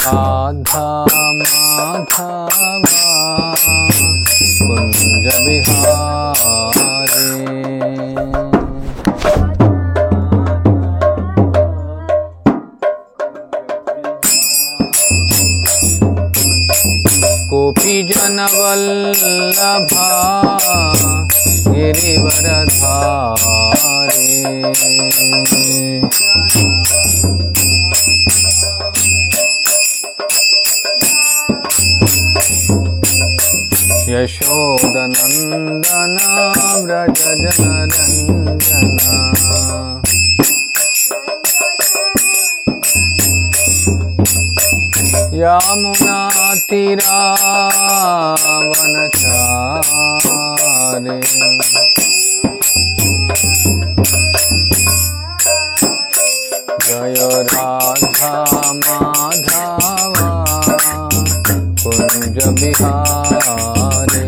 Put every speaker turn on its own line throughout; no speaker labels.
राधा माधवा कुंज बिहारी। गोपी जन वल्लभा गिरिवरधारी। यशोदनंदन व्रज जनरंजना। यमुना तीरावनचारी। जय राधा माधवा कुंज बिहारी।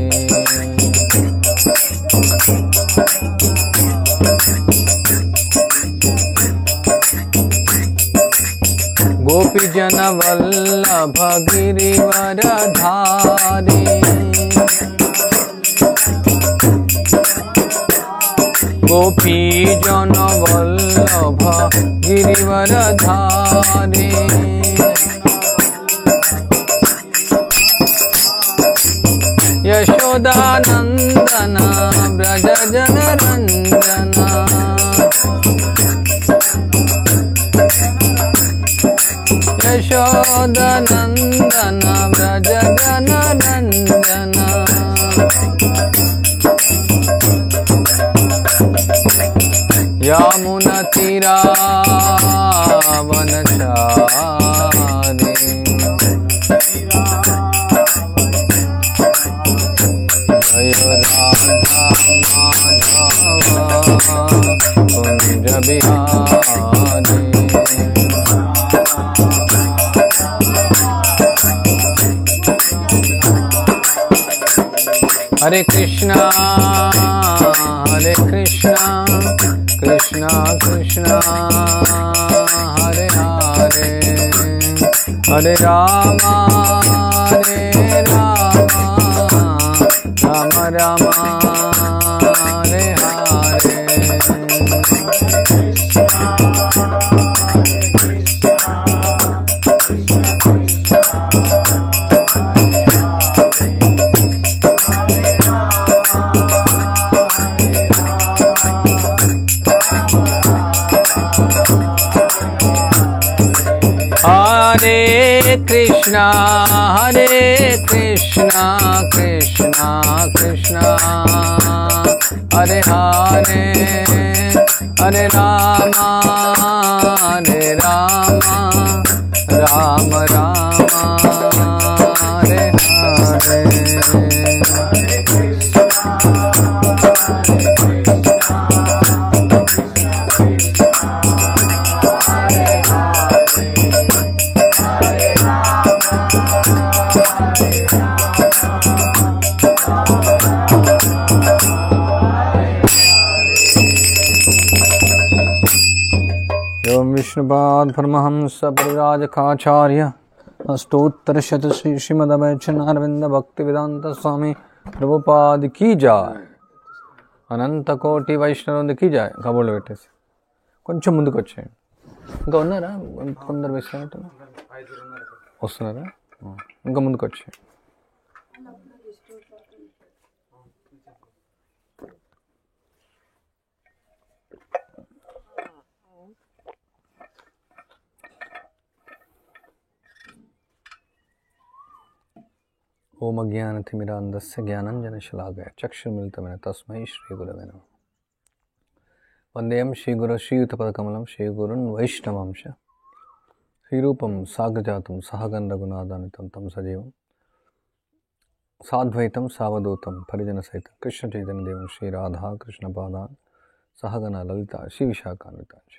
गोपी जन वल्लभ गिरिवरधारी। गोपी जन वल्लभ गिरिवरधारी। यशोदानंदन व्रज जनरंजना। यशोदानंदन व्रज जनरंजना। यमुना तीरावनचारी। जय राधा माधवा कुंज बिहारी। हरे कृष्णा कृष्णा कृष्णा हरे हरे, हरे राम राम राम हरे हरे। हरे कृष्णा कृष्णा कृष्णा हरे हरे, हरे राम राम राम हरे हरे। विष्णुपाद परमहंस परिव्राजकाचार्य अष्टोत्तरशत श्री श्रीमद्वैष्णवानंद भक्ति वेदांत स्वामी प्रभुपाद की जाय, अनंत कोटि వైష్ణవులందరికీ की जाय। కబోర్డ్లో పెట్టేసి కొంచెం ముందుకు వచ్చేయండి। ఇంకా ఉన్నారా కొందరు విశ్రాంతి వస్తున్నారా? ఇంకా ముందుకు వచ్చేయండి। ओम अज्ञानतिमिरान्धस्य ज्ञानाञ्जनशलाकया चक्षुर्मिलितमेन तस्मै श्रीगुरवे नमः। वन्देहं श्रीगुरो श्रीयुतपदकमलं श्रीगुरुन् वैष्णवांश श्रीरूपं साग्रजातं सहगण रघुनाथान्वितं तं सजीवं साद्वैतं सावधूतं परिजनसहितं कृष्णचैतन्यदेवं श्रीराधा कृष्णपादान् सहगण ललिता श्रीविशाखान्वितांश्च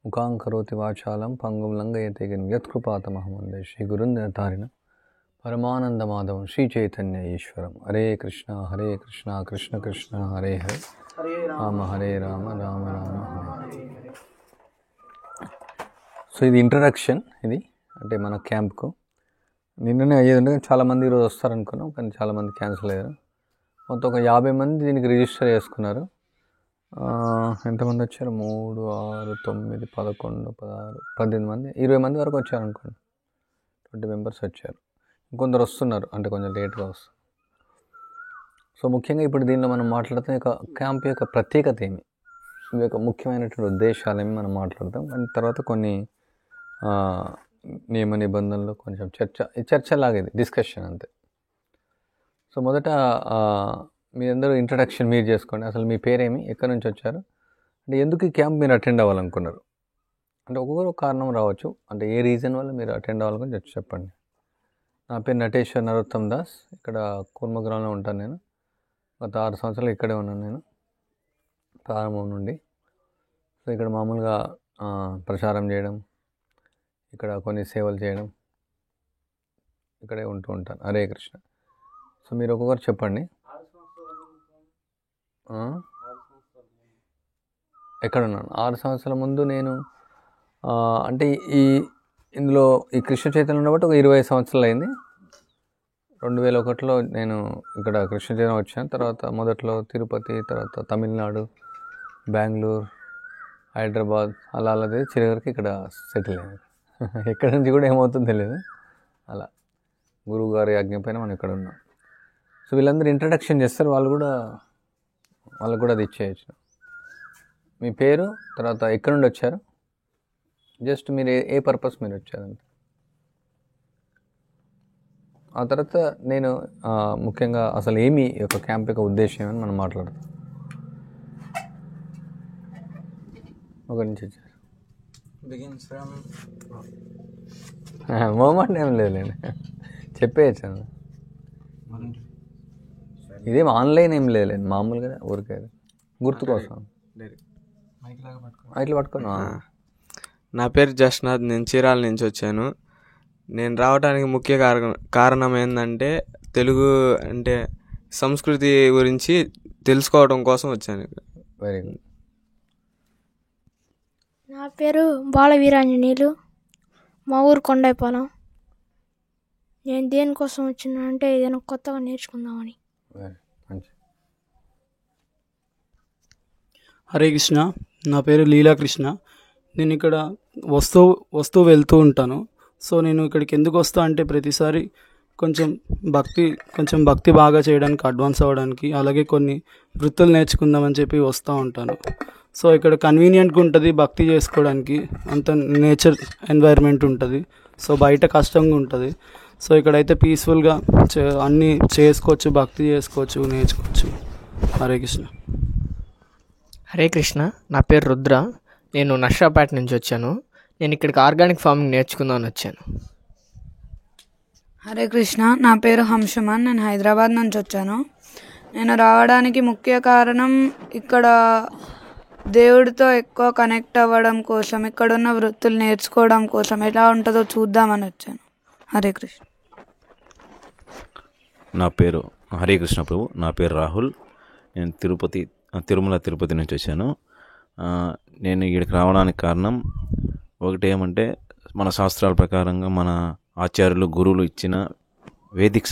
मुखां करोति वाचालं पङ्गुं लङ्घयते गिरिं यत्कृपातमहं वन्दे श्रीगुरुन् निरतारिणं परमानंद माधव श्री चैतन्य ईश्वरम। हरे कृष्णा कृष्ण कृष्ण हरे हरे, राम राम राम हरे। సో ఇది ఇంట్రడక్షన్, ఇది అంటే మన క్యాంప్కు. నిన్ననే అయ్యేది ఉండే చాలామంది ఈరోజు వస్తారనుకున్నాం, కానీ చాలామంది క్యాన్సిల్ అయ్యారు. మొత్తం ఒక 50 మంది దీనికి రిజిస్టర్ చేసుకున్నారు. ఎంతమంది వచ్చారు? 3, 6, 9, 11, 16, 18 మంది, 20 మంది వరకు వచ్చారు అనుకోండి. 20 మెంబర్స్ వచ్చారు. ఇంకొందరు వస్తున్నారు, అంటే కొంచెం లేట్గా వస్తారు. సో ముఖ్యంగా ఇప్పుడు దీనిలో మనం మాట్లాడుతున్న యొక్క క్యాంప్ యొక్క ప్రత్యేకత ఏమి, ఈ యొక్క ముఖ్యమైనటువంటి ఉద్దేశాలేమి మనం మాట్లాడతాం. అండ్ తర్వాత కొన్ని నియమ నిబంధనలు, కొంచెం చర్చలాగా ఇది డిస్కషన్ అంతే. సో మొదట మీ అందరూ ఇంట్రడక్షన్ మీరు చేసుకోండి. అసలు మీ పేరేమి, ఎక్కడి నుంచి వచ్చారు, అంటే ఎందుకు ఈ క్యాంప్ మీరు అటెండ్ అవ్వాలనుకున్నారు? అంటే ఒక్కొక్కరు కారణం రావచ్చు, అంటే ఏ రీజన్ వల్ల మీరు అటెండ్ అవ్వాలనుకుని చెప్పండి. నా పేరు నటేశ్వర్ నరోత్తమ్ దాస్. ఇక్కడ కూర్మగ్రామంలో ఉంటాను నేను. గత 6 సంవత్సరాలు ఇక్కడే ఉన్నాను నేను, ప్రారంభం నుండి. సో ఇక్కడ మామూలుగా ప్రచారం చేయడం, ఇక్కడ కొన్ని సేవలు చేయడం, ఇక్కడే ఉంటూ ఉంటాను. హరే కృష్ణ. సో మీరు ఒక్కొక్కరు చెప్పండి. ఎక్కడున్నాను? 6 సంవత్సరాల ముందు నేను అంటే ఇందులో ఈ కృష్ణ చైతన్యం ఉండబట్టి ఒక 20 సంవత్సరాలు అయింది. 2001లో నేను ఇక్కడ కృష్ణ చైతన్యం వచ్చాను. తర్వాత మొదట్లో తిరుపతి, తర్వాత తమిళనాడు, బెంగళూరు, హైదరాబాద్, అలా చివరికి ఇక్కడ సెటిల్ అయ్యాను. ఎక్కడి నుంచి కూడా ఏమవుతుందో తెలియదు, అలా గురువు గారి ఆజ్ఞ పైన మనం ఇక్కడ ఉన్నాం. సో వీళ్ళందరూ ఇంట్రడక్షన్ చేస్తారు, వాళ్ళకు కూడా అది ఇచ్చేయచ్చు. మీ పేరు, తర్వాత ఎక్కడి నుండి వచ్చారు, జస్ట్ మీరు ఏ పర్పస్ మీరు వచ్చారంటే. ఆ తర్వాత నేను ముఖ్యంగా అసలు ఏమి ఒక క్యాంప్ యొక్క ఉద్దేశం అని మనం మాట్లాడతాం. ఒకరి నుంచి వచ్చారు. మూమెంట్ ఏం లేదులేండి, చెప్పేయచ్చు. ఇదేం ఆన్లైన్ ఏం లేదులేండి, మామూలుగా ఊరికే గుర్తు కోసం ఇట్లా పట్టుకోను.
నా పేరు జస్నాథ్, నేను చీరాల నుంచి వచ్చాను. నేను రావడానికి ముఖ్య కారణం ఏంటంటే తెలుగు అంటే సంస్కృతి గురించి తెలుసుకోవడం కోసం వచ్చాను.
Very good.
నా పేరు బాలవీరాంజనేయులు, మా ఊరు కొండాయిపాలెం. నేను దేనికోసం వచ్చినా అంటే ఏదైనా కొత్తగా నేర్చుకుందామని.
హరే కృష్ణ. నా పేరు లీలాకృష్ణ. నేను ఇక్కడ వస్తూ వెళ్తూ ఉంటాను. సో నేను ఇక్కడికి ఎందుకు వస్తా అంటే ప్రతిసారి కొంచెం భక్తి బాగా చేయడానికి, అడ్వాన్స్ అవ్వడానికి, అలాగే కొన్ని వృత్తులు నేర్చుకుందామని చెప్పి వస్తూ ఉంటాను. సో ఇక్కడ కన్వీనియంట్గా ఉంటుంది భక్తి చేసుకోవడానికి, అంత నేచర్ ఎన్వైర్న్మెంట్ ఉంటుంది. సో బయట కష్టంగా ఉంటుంది. సో ఇక్కడైతే పీస్ఫుల్గా అన్నీ చేసుకోవచ్చు, భక్తి చేసుకోవచ్చు, నేర్చుకోవచ్చు. హరే కృష్ణ.
హరే కృష్ణ. నా పేరు రుద్ర, నేను నర్సాపేట నుంచి వచ్చాను. నేను ఇక్కడికి ఆర్గానిక్ ఫార్మింగ్ నేర్చుకుందామని వచ్చాను.
హరే కృష్ణ. నా పేరు హంషమన్, నేను హైదరాబాద్ నుంచి వచ్చాను. నేను రావడానికి ముఖ్య కారణం ఇక్కడ దేవుడితో ఎక్కువ కనెక్ట్ అవ్వడం కోసం, ఇక్కడున్న వృత్తులు నేర్చుకోవడం కోసం, ఎలా ఉంటుందో చూద్దామని వచ్చాను. హరే కృష్ణ.
నా పేరు హరే కృష్ణ ప్రభు. నా పేరు రాహుల్, నేను తిరుమల తిరుపతి నుంచి వచ్చాను. నేను ఇక్కడికి రావడానికి కారణం ఒకటి ఏమంటే, మన శాస్త్రాల ప్రకారంగా మన ఆచార్యులు, గురువులు ఇచ్చిన వేదిక్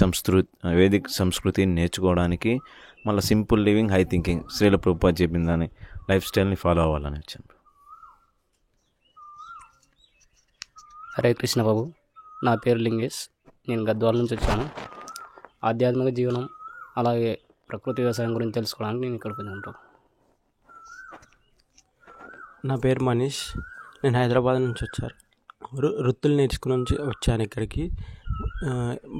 సంస్కృతిని నేర్చుకోవడానికి, మళ్ళీ simple living, high thinking, Srila Prabhupada చెప్పిన దాని లైఫ్ స్టైల్ని ఫాలో అవ్వాలని వచ్చాను.
హరే కృష్ణ బాబు. నా పేరు లింగేష్, నేను గద్వాల నుంచి వచ్చాను. ఆధ్యాత్మిక జీవనం, అలాగే ప్రకృతి వ్యవసాయం గురించి తెలుసుకోవడానికి నేను ఇక్కడికి ఉంటాను.
నా పేరు మనీష్, నేను హైదరాబాద్ నుంచి వచ్చాను. వృత్తులు నేర్చుకుని వచ్చాను ఇక్కడికి.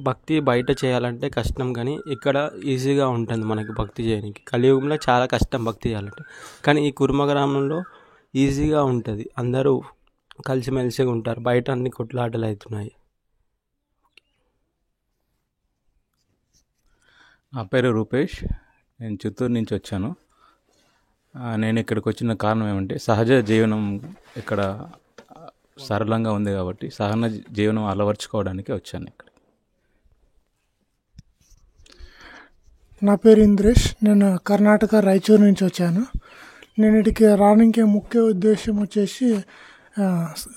భక్తి బయట చేయాలంటే కష్టం, కానీ ఇక్కడ ఈజీగా ఉంటుంది మనకి భక్తి చేయడానికి. కలియుగంలో చాలా కష్టం భక్తి చేయాలంటే, కానీ ఈ కుర్మ గ్రామంలో ఈజీగా ఉంటుంది. అందరూ కలిసిమెలిసిగా ఉంటారు. బయట అన్ని కొట్లాటలు అవుతున్నాయి.
నా పేరు రూపేష్, నేను చిత్తూరు నుంచి వచ్చాను. నేను ఇక్కడికి వచ్చిన కారణం ఏమంటే, సహజ జీవనం ఇక్కడ సరళంగా ఉంది కాబట్టి సహన జీవనం అలవర్చుకోవడానికి వచ్చాను ఇక్కడ.
నా పేరు ఇంద్రేష్, నేను కర్ణాటక రాయచూరు నుంచి వచ్చాను. నేను ఇక్కడికి రావడానికి ముఖ్య ఉద్దేశం వచ్చేసి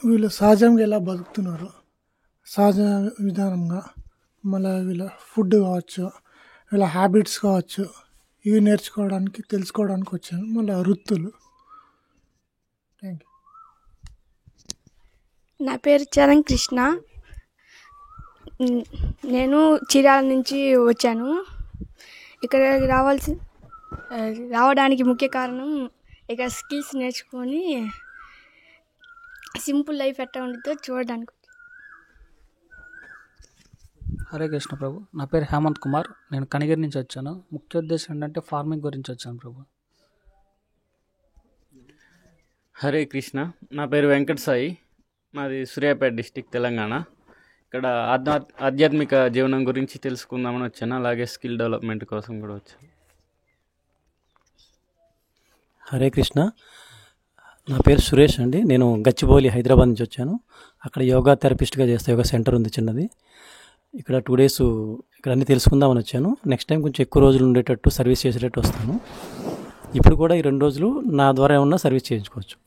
వీళ్ళు సహజంగా ఎలా బతుకుతున్నారు, సహజ విధానంగా మళ్ళీ వీళ్ళ ఫుడ్ కావచ్చు, వీళ్ళ హ్యాబిట్స్ కావచ్చు, ఇవి నేర్చుకోవడానికి తెలుసుకోవడానికి వచ్చాను. మళ్ళీ వృత్తులు. Thank you.
నా పేరు చరణ్ కృష్ణ. నేను చీరాల నుంచి వచ్చాను. ఇక్కడ రావడానికి ముఖ్య కారణం ఇక్కడ స్కిల్స్ నేర్చుకొని సింపుల్ లైఫ్ ఎట్లా ఉంటుందో చూడడానికి.
హరే కృష్ణ ప్రభు. నా పేరు హేమంత్ కుమార్. నేను కనిగిరి నుంచి వచ్చాను. ముఖ్య ఉద్దేశం ఏంటంటే ఫార్మింగ్ గురించి వచ్చాను ప్రభు.
హరే కృష్ణ. నా పేరు వెంకట సాయి. మాది సూర్యాపేట డిస్టిక్, తెలంగాణ. ఇక్కడ ఆధ్యాత్మిక జీవనం గురించి తెలుసుకుందామని వచ్చాను. అలాగే స్కిల్ డెవలప్మెంట్ కోసం కూడా వచ్చాను.
హరే కృష్ణ. నా పేరు సురేష్ అండి. నేను గచ్చిబౌలి హైదరాబాద్ నుంచి వచ్చాను. అక్కడ యోగా థెరపిస్ట్గా చేస్తే యోగా సెంటర్ ఉంది చిన్నది. ఇక్కడ 2 days ఇక్కడ అన్నీ తెలుసుకుందామని వచ్చాను. నెక్స్ట్ టైం కొంచెం ఎక్కువ రోజులు ఉండేటట్టు సర్వీస్ చేసేటట్టు వస్తాను. ఇప్పుడు కూడా ఈ 2 రోజులు నా ద్వారా ఏమన్నా సర్వీస్ చేయించుకోవచ్చు.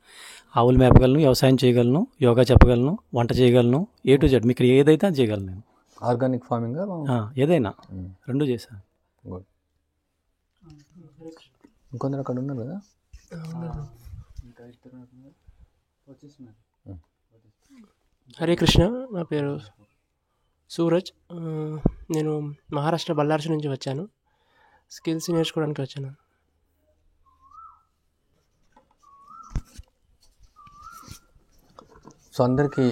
ఆవులు మేపగలను, వ్యవసాయం చేయగలను, యోగా చెప్పగలను, వంట చేయగలను, A to Z మీకు ఏదైతే అది చేయగలను నేను.
ఆర్గానిక్ ఫార్మింగ్
ఏదైనా 2 చేశాను.
గుడ్. ఇంకొందరు అక్కడ ఉన్నారు కదా.
హరే కృష్ణ. నా పేరు సూరజ్. నేను మహారాష్ట్ర బళ్ళార్చి నుంచి వచ్చాను. స్కిల్స్ నేర్చుకోవడానికి వచ్చాను.
సో అందరికీ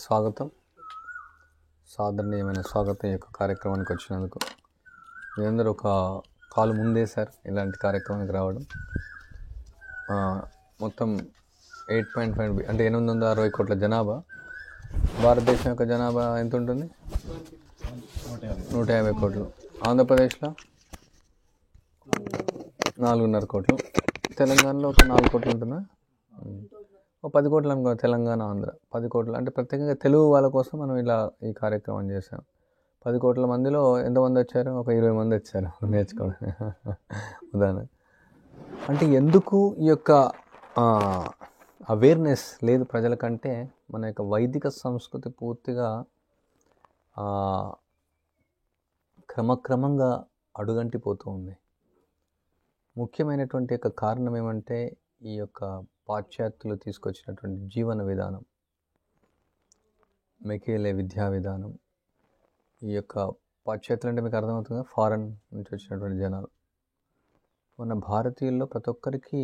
స్వాగతం, సాధారణీయమైన స్వాగతం ఈ యొక్క కార్యక్రమానికి వచ్చినందుకు. మీరందరూ ఒక కాలు ముందేశారు ఇలాంటి కార్యక్రమానికి రావడం. మొత్తం 8.5 అంటే 860 కోట్ల జనాభా. భారతదేశం యొక్క జనాభా ఎంత ఉంటుంది? 150 కోట్లు. ఆంధ్రప్రదేశ్లో 4.5 కోట్లు. తెలంగాణలో ఒక 4 కోట్లు ఉంటుందా? ఒక 10 కోట్లు అనుకో. తెలంగాణ, ఆంధ్ర 10 కోట్లు. అంటే ప్రత్యేకంగా తెలుగు వాళ్ళ కోసం మనం ఇలా ఈ కార్యక్రమం చేసాం. 10 కోట్ల మందిలో ఎంతమంది వచ్చారు? ఒక 20 మంది వచ్చారు నేర్చుకోవడం. ఉదాహరణ అంటే ఎందుకు ఈ యొక్క అవేర్నెస్ లేదు ప్రజలకంటే, మన యొక్క వైదిక సంస్కృతి పూర్తిగా క్రమక్రమంగా అడుగంటిపోతూ ఉంది. ముఖ్యమైనటువంటి యొక్క కారణం ఏమంటే ఈ యొక్క పాశ్చాత్యులు తీసుకొచ్చినటువంటి జీవన విధానం, మెకేలే విద్యా విధానం. ఈ యొక్క పాశ్చాత్యులు అంటే మీకు అర్థమవుతుందా? ఫారెన్ నుంచి వచ్చినటువంటి జనాలు. మన భారతీయుల్లో ప్రతి ఒక్కరికి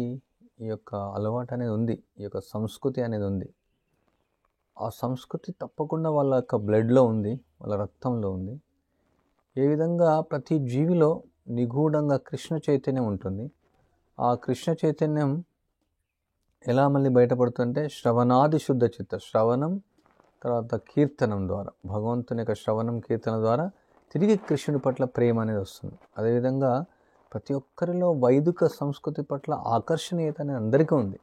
ఈ యొక్క అలవాటు అనేది ఉంది, ఈ యొక్క సంస్కృతి అనేది ఉంది. ఆ సంస్కృతి తప్పకుండా వాళ్ళ యొక్క బ్లడ్లో ఉంది, వాళ్ళ రక్తంలో ఉంది. ఏ విధంగా ప్రతి జీవిలో నిగూఢంగా కృష్ణ చైతన్యం ఉంటుంది. ఆ కృష్ణ చైతన్యం ఎలా మళ్ళీ బయటపడుతుంటే శ్రవణాది శుద్ధ చిత్త, శ్రవణం తర్వాత కీర్తనం ద్వారా, భగవంతుని యొక్క శ్రవణం కీర్తన ద్వారా తిరిగి కృష్ణుడి పట్ల ప్రేమ అనేది వస్తుంది. అదేవిధంగా ప్రతి ఒక్కరిలో వైదిక సంస్కృతి పట్ల ఆకర్షణీయత అనేది అందరికీ ఉంది.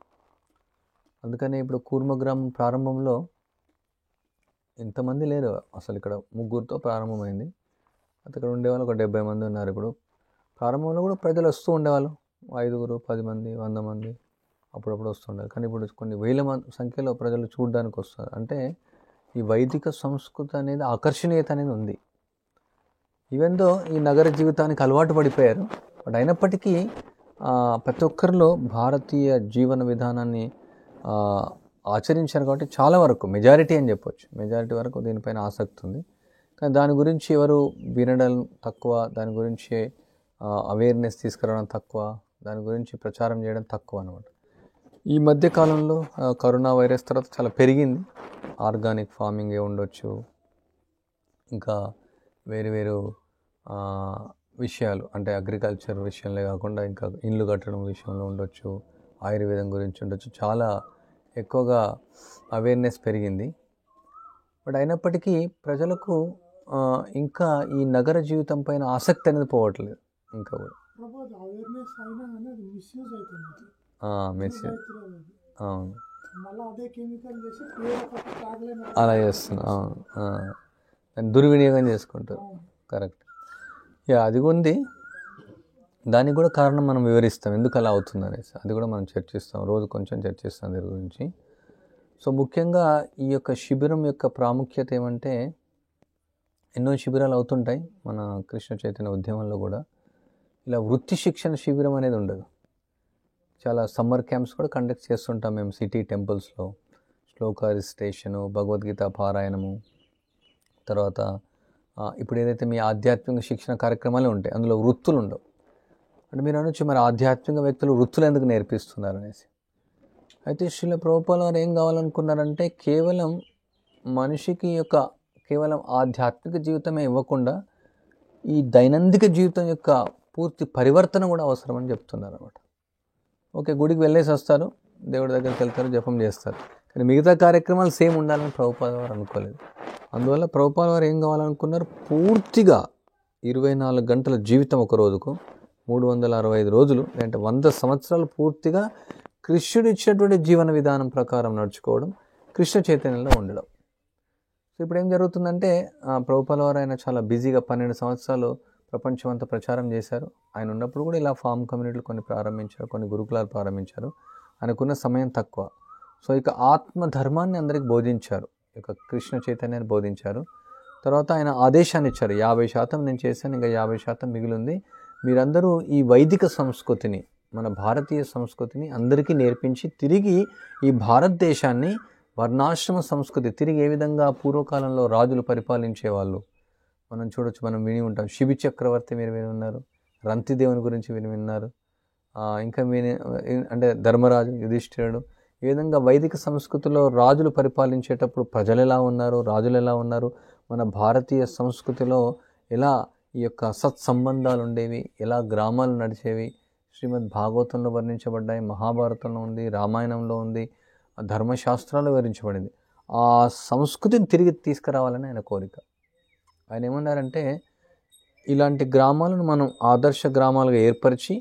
అందుకనే ఇప్పుడు కూర్మ గ్రామం ప్రారంభంలో ఇంతమంది లేరు అసలు. ఇక్కడ 3 ప్రారంభమైంది. అక్కడ ఉండేవాళ్ళు ఒక 70 మంది ఉన్నారు. ఇప్పుడు ప్రారంభంలో కూడా ప్రజలు వస్తూ ఉండేవాళ్ళు, 5, 10 మంది, 100 మంది అప్పుడప్పుడు వస్తుండాలి. కానీ ఇప్పుడు కొన్ని వేల సంఖ్యలో ప్రజలు చూడడానికి వస్తారు. అంటే ఈ వైదిక సంస్కృతి అనేది ఆకర్షణీయత అనేది ఉంది. ఈవెందో ఈ నగర జీవితానికి అలవాటు పడిపోయారు. బట్ అయినప్పటికీ ప్రతి ఒక్కరిలో భారతీయ జీవన విధానాన్ని ఆచరించారు కాబట్టి చాలా వరకు మెజారిటీ అని చెప్పొచ్చు, మెజారిటీ వరకు దీనిపైన ఆసక్తి ఉంది. కానీ దాని గురించి ఎవరు వినడం తక్కువ, దాని గురించి అవేర్నెస్ తీసుకురావడం తక్కువ, దాని గురించి ప్రచారం చేయడం తక్కువ అనమాట. ఈ మధ్య కాలంలో కరోనా వైరస్ తర్వాత చాలా పెరిగింది. ఆర్గానిక్ ఫార్మింగ్ ఉండొచ్చు, ఇంకా వేరు విషయాలు అంటే అగ్రికల్చర్ విషయంలో కాకుండా ఇంకా ఇండ్లు కట్టడం విషయంలో ఉండొచ్చు, ఆయుర్వేదం గురించి ఉండొచ్చు. చాలా ఎక్కువగా అవేర్నెస్ పెరిగింది. బట్ అయినప్పటికీ ప్రజలకు ఇంకా ఈ నగర జీవితం పైన ఆసక్తి అనేది పోవట్లేదు. ఇంకా కూడా మెసేజ్ అవును అలా చేస్తున్నాం, దాన్ని దుర్వినియోగం చేసుకుంటారు. కరెక్ట్. అది ఉంది. దానికి కూడా కారణం మనం వివరిస్తాం ఎందుకు అలా అవుతుంది అనేసి. అది కూడా మనం చర్చిస్తాం, రోజు కొంచెం చర్చిస్తాం దీని గురించి. సో ముఖ్యంగా ఈ యొక్క శిబిరం యొక్క ప్రాముఖ్యత ఏమంటే, ఎన్నో శిబిరాలు అవుతుంటాయి మన కృష్ణ చైతన్య ఉద్యమంలో కూడా. ఇలా వృత్తి శిక్షణ శిబిరం అనేది ఉండదు. చాలా సమ్మర్ క్యాంప్స్ కూడా కండక్ట్ చేస్తుంటాం మేము సిటీ టెంపుల్స్లో. శ్లోక రిజిస్ట్రేషను, భగవద్గీత పారాయణము, తర్వాత ఇప్పుడు ఏదైతే మీ ఆధ్యాత్మిక శిక్షణ కార్యక్రమాలు ఉంటాయి, అందులో వృత్తులు ఉండవు. అంటే మీరు అనొచ్చు, మరి ఆధ్యాత్మిక వ్యక్తులు వృత్తులు ఎందుకు నేర్పిస్తున్నారు అనేసి. అయితే శ్రీల ప్రభుపాల వారు ఏం కావాలనుకున్నారంటే, కేవలం మనిషికి యొక్క కేవలం ఆధ్యాత్మిక జీవితమే ఇవ్వకుండా ఈ దైనందిక జీవితం యొక్క పూర్తి పరివర్తన కూడా అవసరమని చెప్తున్నారు అన్నమాట. ఓకే, గుడికి వెళ్ళేసి వస్తారు, దేవుడి దగ్గరికి వెళ్తారు, జపం చేస్తారు, కానీ మిగతా కార్యక్రమాలు సేమ్ ఉండాలని ప్రభుపాద వారు అనుకోలేదు. అందువల్ల ప్రభుపాద వారు ఏం కావాలనుకున్నారు, పూర్తిగా 24 గంటల జీవితం ఒక రోజుకు 365 రోజులు అంటే 100 సంవత్సరాలు పూర్తిగా కృష్ణుడు ఇచ్చినటువంటి జీవన విధానం ప్రకారం నడుచుకోవడం, కృష్ణ చైతన్యంలో ఉండడం. సో ఇప్పుడు ఏం జరుగుతుందంటే, ప్రభుపాద వారు ఆయన చాలా బిజీగా 12 సంవత్సరాలు ప్రపంచం అంతా ప్రచారం చేశారు. ఆయన ఉన్నప్పుడు కూడా ఇలా ఫామ్ కమ్యూనిటీలు కొన్ని ప్రారంభించారు, కొన్ని గురుకులాలు ప్రారంభించారు. ఆయనకున్న సమయం తక్కువ. సో ఇక ఆత్మధర్మాన్ని అందరికి బోధించారు, ఇక కృష్ణ చైతన్యాన్ని బోధించారు. తర్వాత ఆయన ఆదేశాన్ని ఇచ్చారు, 50% నేను చేశాను, ఇంకా 50% మిగిలింది. మీరందరూ ఈ వైదిక సంస్కృతిని, మన భారతీయ సంస్కృతిని అందరికీ నేర్పించి తిరిగి ఈ భారతదేశాన్ని వర్ణాశ్రమ సంస్కృతి తిరిగి ఏ విధంగా పూర్వకాలంలో రాజులు పరిపాలించేవాళ్ళు మనం చూడొచ్చు, మనం విని ఉంటాం. శిబి చక్రవర్తి మీరు విని ఉన్నారు, రంతిదేవుని గురించి విన్నారు, ఇంకా అంటే ధర్మరాజు, యుధిష్ఠిరుడు. ఈ విధంగా వైదిక సంస్కృతిలో రాజులు పరిపాలించేటప్పుడు ప్రజలు ఎలా ఉన్నారు, రాజులు ఎలా ఉన్నారు, మన భారతీయ సంస్కృతిలో ఎలా ఈ యొక్క సత్సంబంధాలు ఉండేవి, ఎలా గ్రామాలు నడిచేవి, శ్రీమద్ భాగవతంలో వర్ణించబడ్డాయి, మహాభారతంలో ఉంది, రామాయణంలో ఉంది, ధర్మశాస్త్రాలు వివరించబడింది. ఆ సంస్కృతిని తిరిగి తీసుకురావాలని ఆయన కోరిక. ఆయన ఏమన్నారంటే, ఇలాంటి గ్రామాలను మనం ఆదర్శ గ్రామాలుగా ఏర్పరిచి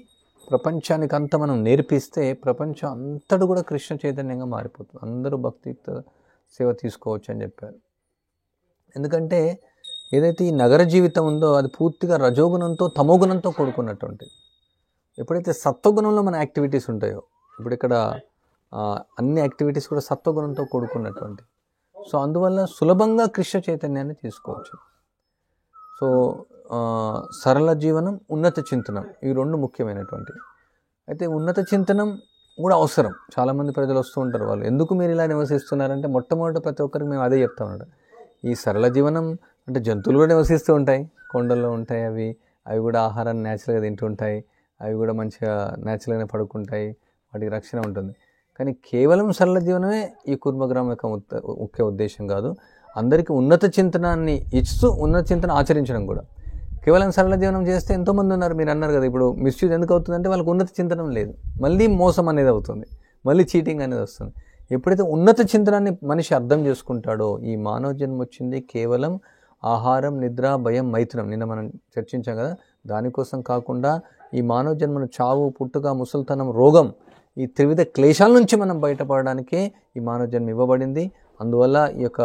ప్రపంచానికి అంతా మనం నేర్పిస్తే ప్రపంచం అంతటా కూడా కృష్ణ చైతన్యంగా మారిపోతుంది, అందరూ భక్తియుక్త సేవ తీసుకోవచ్చు అని చెప్పారు. ఎందుకంటే ఏదైతే ఈ నగర జీవితం ఉందో అది పూర్తిగా రజోగుణంతో తమోగుణంతో కూడుకున్నటువంటిది. ఎప్పుడైతే సత్వగుణంలో మన యాక్టివిటీస్ ఉంటాయో, ఇప్పుడు ఇక్కడ అన్ని యాక్టివిటీస్ కూడా సత్వగుణంతో కూడుకున్నటువంటి, సో అందువల్ల సులభంగా కృష్ణ చైతన్యాన్ని తీసుకోవచ్చు. సో సరళ జీవనం, ఉన్నత చింతనం, ఇవి రెండు ముఖ్యమైనటువంటివి. అయితే ఉన్నత చింతనం కూడా అవసరం. చాలామంది ప్రజలు వస్తూ ఉంటారు, వాళ్ళు ఎందుకు మీరు ఇలా నివసిస్తున్నారంటే, మొట్టమొదటి ప్రతి ఒక్కరికి మేము అదే చెప్తామన్నమాట. ఈ సరళ జీవనం అంటే జంతువులు కూడా నివసిస్తూ ఉంటాయి, కొండల్లో ఉంటాయి, అవి కూడా ఆహారాన్ని న్యాచురల్గా తింటుంటాయి, అవి కూడా మంచిగా న్యాచురల్గానే పడుకుంటాయి, వాటికి రక్షణ ఉంటుంది. కానీ కేవలం సరళ జీవనమే ఈ కుర్మగ్రామం యొక్క ముఖ్య ఉద్దేశం కాదు. అందరికీ ఉన్నత చింతనాన్ని ఇస్తూ ఉన్నత చింతన ఆచరించడం కూడా. కేవలం సరళ జీవనం చేస్తే ఎంతోమంది ఉన్నారు, మీరు అన్నారు కదా, ఇప్పుడు మిస్యూజ్ ఎందుకు అవుతుందంటే వాళ్ళకి ఉన్నత చింతనం లేదు, మళ్ళీ మోసం అనేది అవుతుంది, మళ్ళీ చీటింగ్ అనేది వస్తుంది. ఎప్పుడైతే ఉన్నత చింతనాన్ని మనిషి అర్థం చేసుకుంటాడో, ఈ మానవ జన్మ వచ్చింది కేవలం ఆహారం, నిద్ర, భయం, మైథునం, నిన్న మనం చర్చించాం కదా, దానికోసం కాకుండా ఈ మానవ జన్మను చావు, పుట్టుక, ముసల్తనం, రోగం, ఈ త్రివిధ క్లేశాల నుంచి మనం బయటపడడానికే ఈ మానవ జన్మ ఇవ్వబడింది. అందువల్ల ఈ యొక్క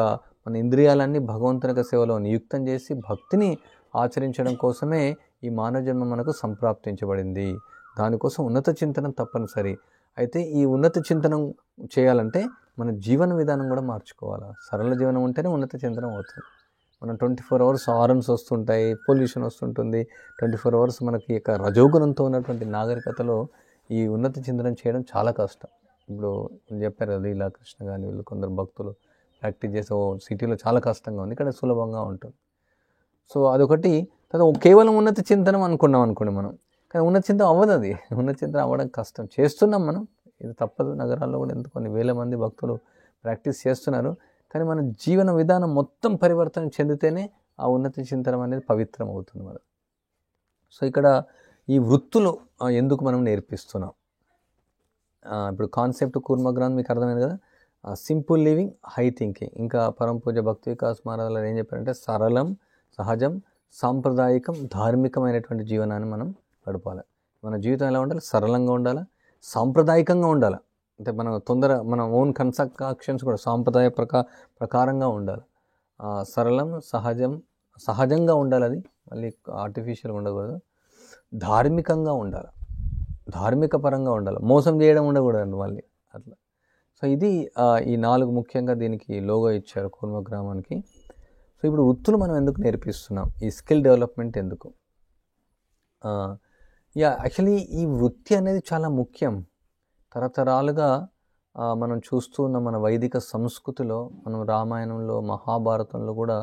మన ఇంద్రియాలన్నీ భగవంతుని సేవలో నియుక్తం చేసి భక్తిని ఆచరించడం కోసమే ఈ మానవ జన్మ మనకు సంప్రాప్తించబడింది. దానికోసం ఉన్నత చింతనం తప్పనిసరి. అయితే ఈ ఉన్నత చింతనం చేయాలంటే మన జీవన విధానం కూడా మార్చుకోవాలి. సరళ జీవనం ఉంటేనే ఉన్నత చింతనం అవుతుంది. మనం 24 hours హారన్స్ వస్తుంటాయి, పొల్యూషన్ వస్తుంటుంది, 24 hours మనకి యొక్క రజోగుణంతో ఉన్నటువంటి నాగరికతలో ఈ ఉన్నత చింతనం చేయడం చాలా కష్టం. ఇప్పుడు చెప్పారు కదా, లీలా కృష్ణ కానీ వీళ్ళు కొందరు భక్తులు ప్రాక్టీస్ చేసే సిటీలో చాలా కష్టంగా ఉంది, ఇక్కడ సులభంగా ఉంటుంది. సో అదొకటి. తర్వాత కేవలం ఉన్నత చింతనం అనుకున్నాం అనుకోండి మనం, కానీ ఉన్నత చింతనం అవ్వదు. అది ఉన్నత చింతనం అవ్వడం కష్టం. చేస్తున్నాం మనం, ఇది తప్పదు. నగరాల్లో కూడా కొన్ని వేల మంది భక్తులు ప్రాక్టీస్ చేస్తున్నారు. కానీ మన జీవన విధానం మొత్తం పరివర్తన చెందితేనే ఆ ఉన్నత చింతనం అనేది పవిత్రం అవుతుంది మనకు. సో ఇక్కడ ఈ వృత్తులు ఎందుకు మనం నేర్పిస్తున్నాం, ఇప్పుడు కాన్సెప్ట్ కూర్మగ్రాంథ్ మీకు అర్థమైంది కదా. Simple living, high thinking. ఇంకా పరమ పూజ భక్తి వికాస్ మహారాజులు ఏం చెప్పారంటే, సరళం, సహజం, సాంప్రదాయకం, ధార్మికమైనటువంటి జీవనాన్ని మనం గడపాలి. మన జీవితం ఎలా ఉండాలి, సరళంగా ఉండాలి, సాంప్రదాయకంగా ఉండాలి. అంటే మన ఓన్ కన్స్ట్రక్షన్స్ కూడా సాంప్రదాయ ప్రకారంగా ఉండాలి. సరళం, సహజంగా ఉండాలి, అది మళ్ళీ ఆర్టిఫిషియల్గా ఉండకూడదు. ధార్మికంగా ఉండాలి, ధార్మిక పరంగా ఉండాలి, మోసం చేయడం ఉండకూడదు మళ్ళీ అట్లా. సో ఇది ఈ 4 ముఖ్యంగా దీనికి లోగో ఇచ్చారు కూర్మ గ్రామానికి. సో ఇప్పుడు వృత్తులు మనం ఎందుకు నేర్పిస్తున్నాం, ఈ స్కిల్ డెవలప్మెంట్ ఎందుకు? యాక్చువల్లీ ఈ వృత్తి అనేది చాలా ముఖ్యం. తరతరాలుగా మనం చూస్తూ ఉన్న మన వైదిక సంస్కృతిలో, మనం రామాయణంలో, మహాభారతంలో కూడా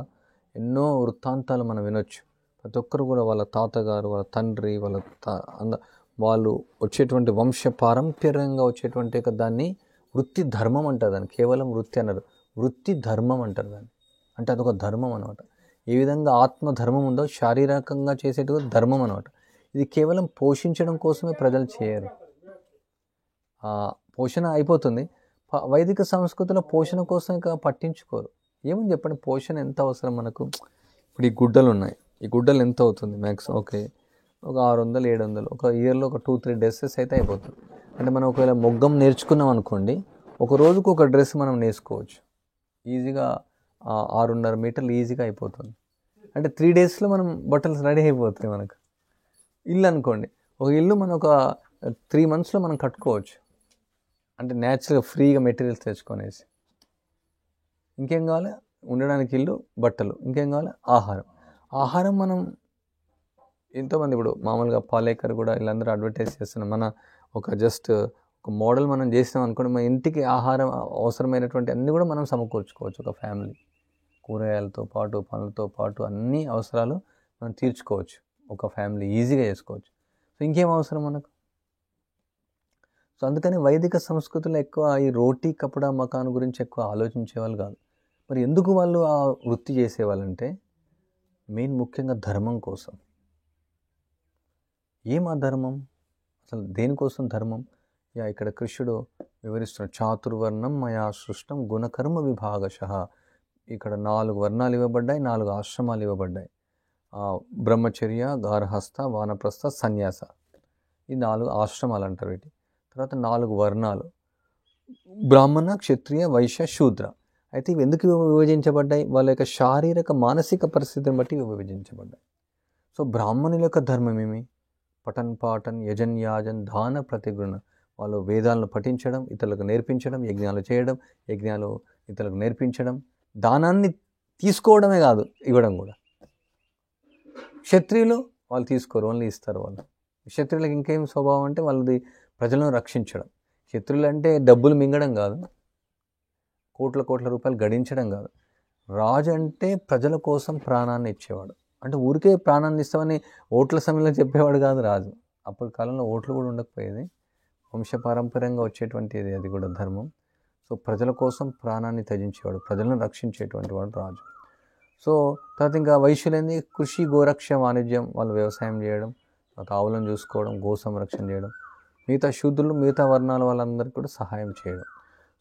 ఎన్నో వృత్తాంతాలు మనం వినొచ్చు. ప్రతి ఒక్కరు కూడా వాళ్ళ తాతగారు, వాళ్ళ తండ్రి, వాళ్ళు వచ్చేటువంటి వంశ పారంపర్యంగా వచ్చేటువంటి దాన్ని వృత్తి ధర్మం అంటారు. దాన్ని కేవలం వృత్తి అన్నారు, వృత్తి ధర్మం అంటారు దాన్ని. అంటే అదొక ధర్మం అనమాట. ఏ విధంగా ఆత్మధర్మం ఉందో శారీరకంగా చేసేటువంటి ధర్మం అనమాట. ఇది కేవలం పోషించడం కోసమే ప్రజలు చేయరు. పోషణ అయిపోతుంది. వైదిక సంస్కృతిలో పోషణ కోసం ఇంకా పట్టించుకోరు. ఏమని చెప్పండి, పోషణ ఎంత అవసరం మనకు? ఇప్పుడు ఈ గుడ్డలు ఉన్నాయి, ఈ గుడ్డలు ఎంత అవుతుంది మ్యాక్సిమం? ఓకే, ఒక 600, 700, ఒక ఇయర్లో ఒక 2-3 డ్రెస్సెస్ అయితే అయిపోతుంది. అంటే మనం ఒకవేళ మొగ్గం నేర్చుకున్నాం అనుకోండి, ఒక రోజుకు ఒక డ్రెస్ మనం నేర్చుకోవచ్చు ఈజీగా. 6.5 మీటర్లు ఈజీగా అయిపోతుంది. అంటే 3 డేస్లో మనం బట్టలు రెడీ అయిపోతాయి మనకు. ఇల్లు అనుకోండి, ఒక ఇల్లు మనం ఒక 3 మంత్స్లో మనం కట్టుకోవచ్చు. అంటే న్యాచురల్గా ఫ్రీగా మెటీరియల్స్ తెచ్చుకొనేసి. ఇంకేం కావాలి? ఉండడానికి ఇల్లు, బట్టలు. ఇంకేం కావాలి? ఆహారం మనం ఎంతోమంది ఇప్పుడు మామూలుగా పాలేకర్ కూడా వీళ్ళందరూ అడ్వర్టైజ్ చేస్తున్నాం. మన ఒక మోడల్ మనం చేసినాం అనుకోండి, మన ఇంటికి ఆహారం అవసరమైనటువంటి అన్నీ కూడా మనం సమకూర్చుకోవచ్చు. ఒక ఫ్యామిలీ కూరగాయలతో పాటు, పనులతో పాటు అన్ని అవసరాలు మనం తీర్చుకోవచ్చు. ఒక ఫ్యామిలీ ఈజీగా చేసుకోవచ్చు. సో ఇంకేం అవసరం మనకు? సో అందుకని వైదిక సంస్కృతిలో ఎక్కువ ఈ రోటీ కపడా మకాన్ గురించి ఎక్కువ ఆలోచించేవాళ్ళు కాదు. మరి ఎందుకు వాళ్ళు ఆ వృత్తి చేసేవాళ్ళంటే మెయిన్ ముఖ్యంగా ధర్మం కోసం. ఏం ఆ ధర్మం? అసలు దేనికోసం ధర్మం? ఇక్కడ కృష్ణుడు వివరిస్తున్నాడు. చాతుర్వర్ణం మయా సృష్టం గుణకర్మ విభాగశః. ఇక్కడ 4 వర్ణాలు ఇవ్వబడ్డాయి, 4 ఆశ్రమాలు ఇవ్వబడ్డాయి. బ్రహ్మచర్య, గార్హస్థ, వానప్రస్థ, సన్యాస. ఈ 4 ఆశ్రమాలు అంటారు వీటి. తర్వాత 4 వర్ణాలు, బ్రాహ్మణ, క్షత్రియ, వైశ్య, శూద్ర. అయితే ఇవి ఎందుకు విభజించబడ్డాయి? వాళ్ళ యొక్క శారీరక మానసిక పరిస్థితిని బట్టి విభజించబడ్డాయి. సో బ్రాహ్మణుల యొక్క ధర్మం ఏమి? పఠన్ పాఠన్ యజన్ యాజన్ దాన ప్రతిగృణ. వాళ్ళు వేదాలను పఠించడం, ఇతరులకు నేర్పించడం, యజ్ఞాలు చేయడం, యజ్ఞాలు ఇతరులకు నేర్పించడం, దానాన్ని తీసుకోవడమే కాదు ఇవ్వడం కూడా. క్షత్రియులు వాళ్ళు తీసుకోరు, ఓన్లీ ఇస్తారు. వాళ్ళు క్షత్రియులకు ఇంకేం స్వభావం అంటే వాళ్ళది ప్రజలను రక్షించడం. క్షత్రియులు అంటే డబ్బులు మింగడం కాదు, కోట్ల రూపాయలు గడించడం కాదు. రాజు అంటే ప్రజల కోసం ప్రాణాన్ని ఇచ్చేవాడు. అంటే ఊరికే ప్రాణాన్ని ఇస్తామని ఓట్ల సమయంలో చెప్పేవాడు కాదు రాజు. అప్పటి కాలంలో ఓట్లు కూడా ఉండకపోయేది, వంశపారంపర్యంగా వచ్చేటువంటిది అది కూడా ధర్మం. సో ప్రజల కోసం ప్రాణాన్ని త్యజించేవాడు, ప్రజలను రక్షించేటువంటి వాడు రాజు. సో తర్వాత ఇంకా వైశ్యులైంది కృషి, గోరక్ష, వాణిజ్యం. వాళ్ళు వ్యవసాయం చేయడం, ఆవులను చూసుకోవడం, గో సంరక్షణ చేయడం. మిగతా శూద్రులు, మిగతా వర్ణాల వాళ్ళందరికీ కూడా సహాయం చేయడం.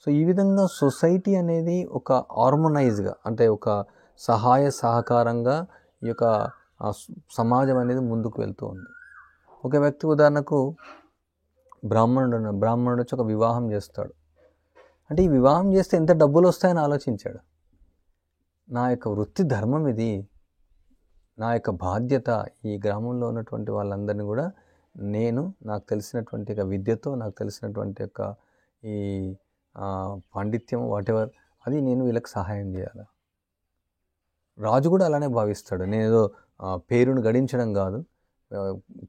సో ఈ విధంగా సొసైటీ అనేది ఒక హార్మోనైజ్గా, అంటే ఒక సహాయ సహకారంగా ఈ యొక్క సమాజం అనేది ముందుకు వెళ్తూ ఉంది. ఒక వ్యక్తి ఉదాహరణకు బ్రాహ్మణుడు వచ్చి ఒక వివాహం చేస్తాడు. అంటే ఈ వివాహం చేస్తే ఎంత డబ్బులు వస్తాయని ఆలోచించాడు. నా యొక్క వృత్తి ధర్మం ఇది, నా యొక్క బాధ్యత. ఈ గ్రామంలో ఉన్నటువంటి వాళ్ళందరినీ కూడా నాకు తెలిసినటువంటి విద్యతో, నాకు తెలిసినటువంటి యొక్క ఈ పాండిత్యం వాటెవర్, అది నేను వీళ్ళకి సహాయం చేయాలి. రాజు కూడా అలానే భావిస్తాడు. నేను ఏదో పేరును గడించడం కాదు,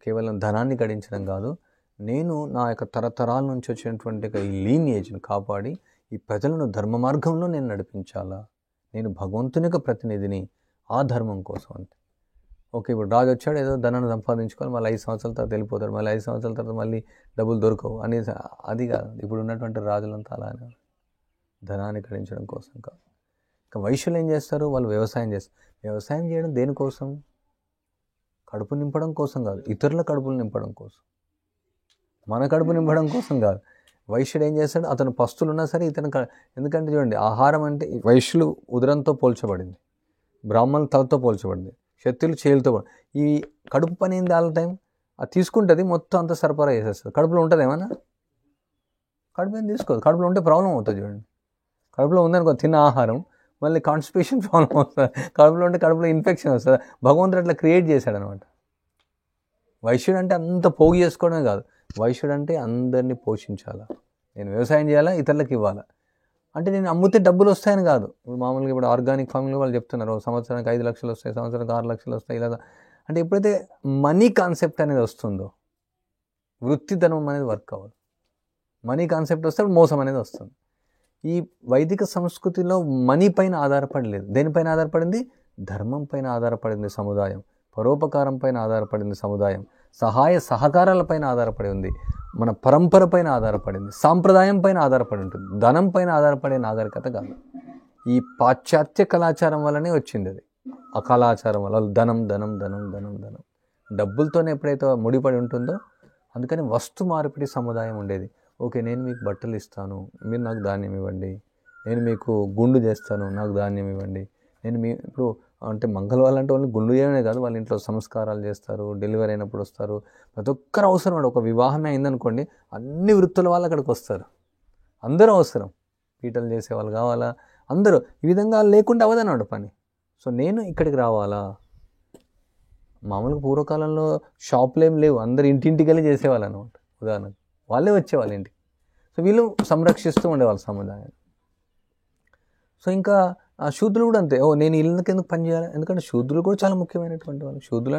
కేవలం ధనాన్ని గడించడం కాదు, నేను నా యొక్క తరతరాల నుంచి వచ్చినటువంటి ఈ లీనియేజ్ని కాపాడి ఈ ప్రజలను ధర్మ మార్గంలో నేను నడిపించాలా. నేను భగవంతుని యొక్క ప్రతినిధిని, ఆ ధర్మం కోసం. అంటే ఓకే, ఇప్పుడు రాజు వచ్చాడు, ఏదో ధనాన్ని సంపాదించుకోవాలి, మళ్ళీ 5 సంవత్సరాల తర్వాత వెళ్ళిపోతాడు, మళ్ళీ 5 సంవత్సరాల తర్వాత మళ్ళీ డబ్బులు దొరకవు అని, అది కాదు. ఇప్పుడు ఉన్నటువంటి రాజులంతా అలానే ధనాన్ని గడించడం కోసం కాదు. ఇంకా వైశ్యులు ఏం చేస్తారు? వాళ్ళు వ్యవసాయం చేస్తారు. వ్యవసాయం చేయడం దేనికోసం? కడుపు నింపడం కోసం కాదు, ఇతరుల కడుపులు నింపడం కోసం. మన కడుపు నింపడం కోసం కాదు. వైశ్యుడు ఏం చేస్తాడు? అతను పస్తులు ఉన్నా సరే ఎందుకంటే చూడండి, ఆహారం అంటే వైశ్యులు ఉదరంతో పోల్చబడింది, బ్రాహ్మణులు తలతో పోల్చబడింది, క్షత్రియులు చేతులతో. ఈ కడుపు పని ఏంది? ఆల్ టైం అది తీసుకుంటుంది, మొత్తం అంతా సరఫరా చేసేస్తుంది. కడుపులో ఉంటుంది ఏమన్నా? కడుపు ఏం తీసుకోదు. కడుపులో ఉంటే ప్రాబ్లం అవుతుంది. చూడండి, కడుపులో ఉందనుకో, తిన్న ఆహారం మళ్ళీ కాన్స్టిపేషన్ ప్రాబ్లం వస్తుంది. కడుపులో ఉంటే కడుపులో ఇన్ఫెక్షన్ వస్తుంది. భగవంతుడు అట్లా క్రియేట్ చేశాడు అనమాట. వైశ్యుడు అంటే అంత పోగు చేసుకోవడమే కాదు, వైశ్యుడు అంటే అందరినీ పోషించాలా, నేను వ్యవసాయం చేయాలా, ఇతరులకు ఇవ్వాలా. అంటే నేను అమ్మితే డబ్బులు వస్తాయని కాదు. ఇప్పుడు మామూలుగా ఇప్పుడు ఆర్గానిక్ ఫార్మింగ్లో వాళ్ళు చెప్తున్నారు సంవత్సరానికి 5 లక్షలు వస్తాయి, సంవత్సరానికి 6 లక్షలు వస్తాయి ఇలా. అంటే ఎప్పుడైతే మనీ కాన్సెప్ట్ అనేది వస్తుందో వృత్తి ధర్మం అనేది వర్క్ అవ్వదు. మనీ కాన్సెప్ట్ వస్తే మోసం అనేది వస్తుంది. ఈ వైదిక సంస్కృతిలో మనీ పైన ఆధారపడలేదు. దేనిపైన ఆధారపడింది? ధర్మం పైన ఆధారపడింది సముదాయం, పరోపకారం పైన ఆధారపడింది సముదాయం, సహాయ సహకారాలపైన ఆధారపడి ఉంది, మన పరంపర పైన ఆధారపడింది, సాంప్రదాయం పైన ఆధారపడి ఉంటుంది. ధనం పైన ఆధారపడే నాగరికత కాదు. ఈ పాశ్చాత్య కళాచారం వల్లనే వచ్చింది అది. ఆ కళాచారం వల్ల ధనం ధనం ధనం ధనం ధనం డబ్బులతోనే ఎప్పుడైతే ముడిపడి ఉంటుందో, అందుకని వస్తు మార్పిడి సముదాయం ఉండేది. ఓకే, నేను మీకు బట్టలు ఇస్తాను, మీరు నాకు ధాన్యం ఇవ్వండి. నేను మీకు గుండు చేస్తాను, నాకు ధాన్యం ఇవ్వండి. నేను ఇప్పుడు అంటే మంగళవాళ్ళు అంటే ఓన్లీ గుండు చేయడమే కాదు, వాళ్ళ ఇంట్లో సంస్కారాలు చేస్తారు, డెలివరీ అయినప్పుడు వస్తారు, ప్రతి ఒక్కరు అవసరం. ఒక వివాహమే అయిందనుకోండి, అన్ని వృత్తుల వాళ్ళు అక్కడికి వస్తారు, అందరూ అవసరం. పీటలు చేసేవాళ్ళు కావాలా, అందరూ. ఈ విధంగా లేకుండా అవ్వదన్నమాట పని. సో నేను ఇక్కడికి రావాలా? మామూలుగా పూర్వకాలంలో షాపులు ఏం లేవు, అందరు ఇంటింటికి వెళ్ళి చేసేవాళ్ళు అనమాట. ఉదాహరణకు వాళ్ళే వచ్చేవాళ్ళు ఇంటికి. సో వీళ్ళు సంరక్షిస్తూ ఉండేవాళ్ళు సముదాయాన్ని. సో ఇంకా శూద్రులు కూడా అంతే. నేను ఇళ్ళకి ఎందుకు పని చేయాలి? ఎందుకంటే శూద్రులు కూడా చాలా ముఖ్యమైనటువంటి వాళ్ళు. శూద్రులు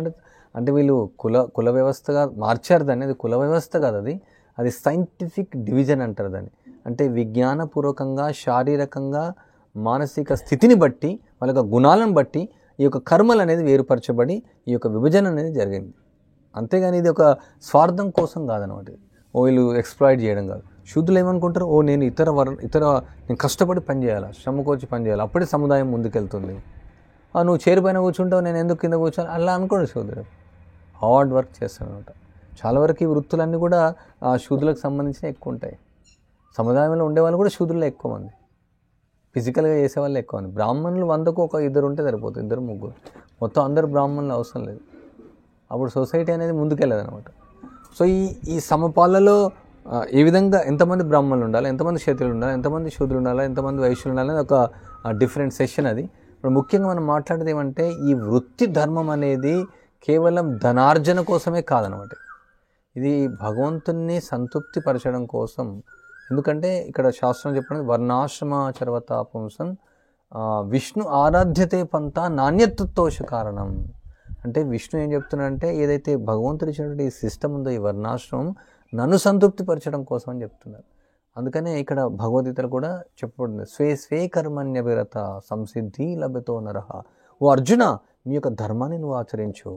అంటే వీళ్ళు కుల వ్యవస్థగా మార్చారు దాన్ని. అది కుల వ్యవస్థ కాదు, అది సైంటిఫిక్ డివిజన్ అంటారు దాన్ని. అంటే విజ్ఞానపూర్వకంగా, శారీరకంగా, మానసిక స్థితిని బట్టి, వాళ్ళ యొక్క గుణాలను బట్టి ఈ యొక్క కర్మలు అనేది వేరుపరచబడి ఈ యొక్క విభజన అనేది జరిగింది. అంతేగాని ఇది ఒక స్వార్థం కోసం కాదనమాట. వీళ్ళు ఎక్స్ప్లాయిట్ చేయడం కాదు. శూద్రులు ఏమనుకుంటారు? నేను నేను కష్టపడి పని చేయాలి, శ్రమకొచ్చి పని చేయాలి, అప్పుడే సముదాయం ముందుకెళ్తుంది. నువ్వు చైర్ పైన కూర్చుంటావు, నేను ఎందుకు కింద కూర్చోాలి అలా అనుకోండి. శూద్రుడు హార్డ్ వర్క్ చేస్తాను అనమాట. చాలా వరకు ఈ వృత్తులన్నీ కూడా శూద్రులకు సంబంధించిన ఎక్కువ ఉంటాయి. సముదాయంలో ఉండేవాళ్ళు కూడా శూద్రులు ఎక్కువ మంది, ఫిజికల్గా చేసేవాళ్ళు ఎక్కువ మంది. బ్రాహ్మణులు 100కు 1-2 ఉంటే సరిపోతుంది, 2-3. మొత్తం అందరు బ్రాహ్మణులు అవసరం లేదు. అప్పుడు సొసైటీ అనేది ముందుకెళ్ళదు అనమాట. సో ఈ సమపాలలో ఏ విధంగా ఎంతమంది బ్రాహ్మణులు ఉండాలి, ఎంతమంది క్షత్రియులు ఉండాలి, ఎంతమంది శూద్రులు ఉండాలి, ఎంతమంది వైశ్యులు ఉండాలి అనేది ఒక డిఫరెంట్ సెషన్ అది. ఇప్పుడు ముఖ్యంగా మనం మాట్లాడేది ఏమంటే ఈ వృత్తి ధర్మం అనేది కేవలం ధనార్జన కోసమే కాదనమాట. ఇది భగవంతుని సంతృప్తి పరచడం కోసం. ఎందుకంటే ఇక్కడ శాస్త్రం చెప్పినది వర్ణాశ్రమాచరవత పుంసం విష్ణు ఆరాధ్యతే పంత నాణ్యతత్వోష కారణం. అంటే విష్ణు ఏం చెప్తున్నాడంటే ఏదైతే భగవంతుడు ఇచ్చినటువంటి ఈ సిస్టమ్ ఉందో, ఈ వర్ణాశ్రమం నన్ను సంతృప్తిపరచడం కోసం అని చెప్తున్నారు. అందుకనే ఇక్కడ భగవద్గీతలు కూడా చెప్పబడింది, స్వే స్వే కర్మణ్యభిరత సంసిద్ధి లభ్యతో నరహ. ఓ అర్జున, నీ యొక్క ధర్మాన్ని నువ్వు ఆచరించు.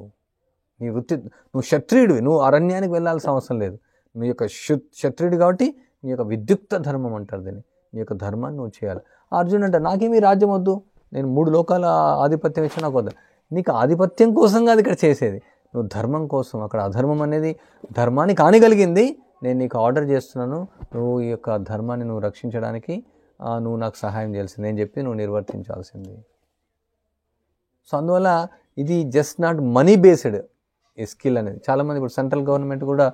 నీ వృత్తి, నువ్వు క్షత్రియుడివి, నువ్వు అరణ్యానికి వెళ్ళాల్సిన అవసరం లేదు. నీ యొక్క క్షత్రియుడు కాబట్టి నీ యొక్క విద్యుక్త ధర్మం అంటారు దీన్ని. నీ యొక్క ధర్మాన్ని నువ్వు చేయాలి. అర్జున్ అంటే నాకేమీ రాజ్యం వద్దు, నేను 3 లోకాల ఆధిపత్యం ఇచ్చి నాకు వద్దు. నీకు ఆధిపత్యం కోసం కాదు ఇక్కడ చేసేది, నువ్వు ధర్మం కోసం. అక్కడ అధర్మం అనేది ధర్మాన్ని కానిగలిగింది, నేను నీకు ఆర్డర్ చేస్తున్నాను, నువ్వు ఈ యొక్క ధర్మాన్ని నువ్వు రక్షించడానికి నువ్వు నాకు సహాయం చేయాల్సింది, నేను చెప్పి నువ్వు నిర్వర్తించాల్సింది. సో అందువల్ల ఇది జస్ట్ నాట్ మనీ బేస్డ్ ఈ స్కిల్ అనేది. చాలామంది ఇప్పుడు సెంట్రల్ గవర్నమెంట్ కూడా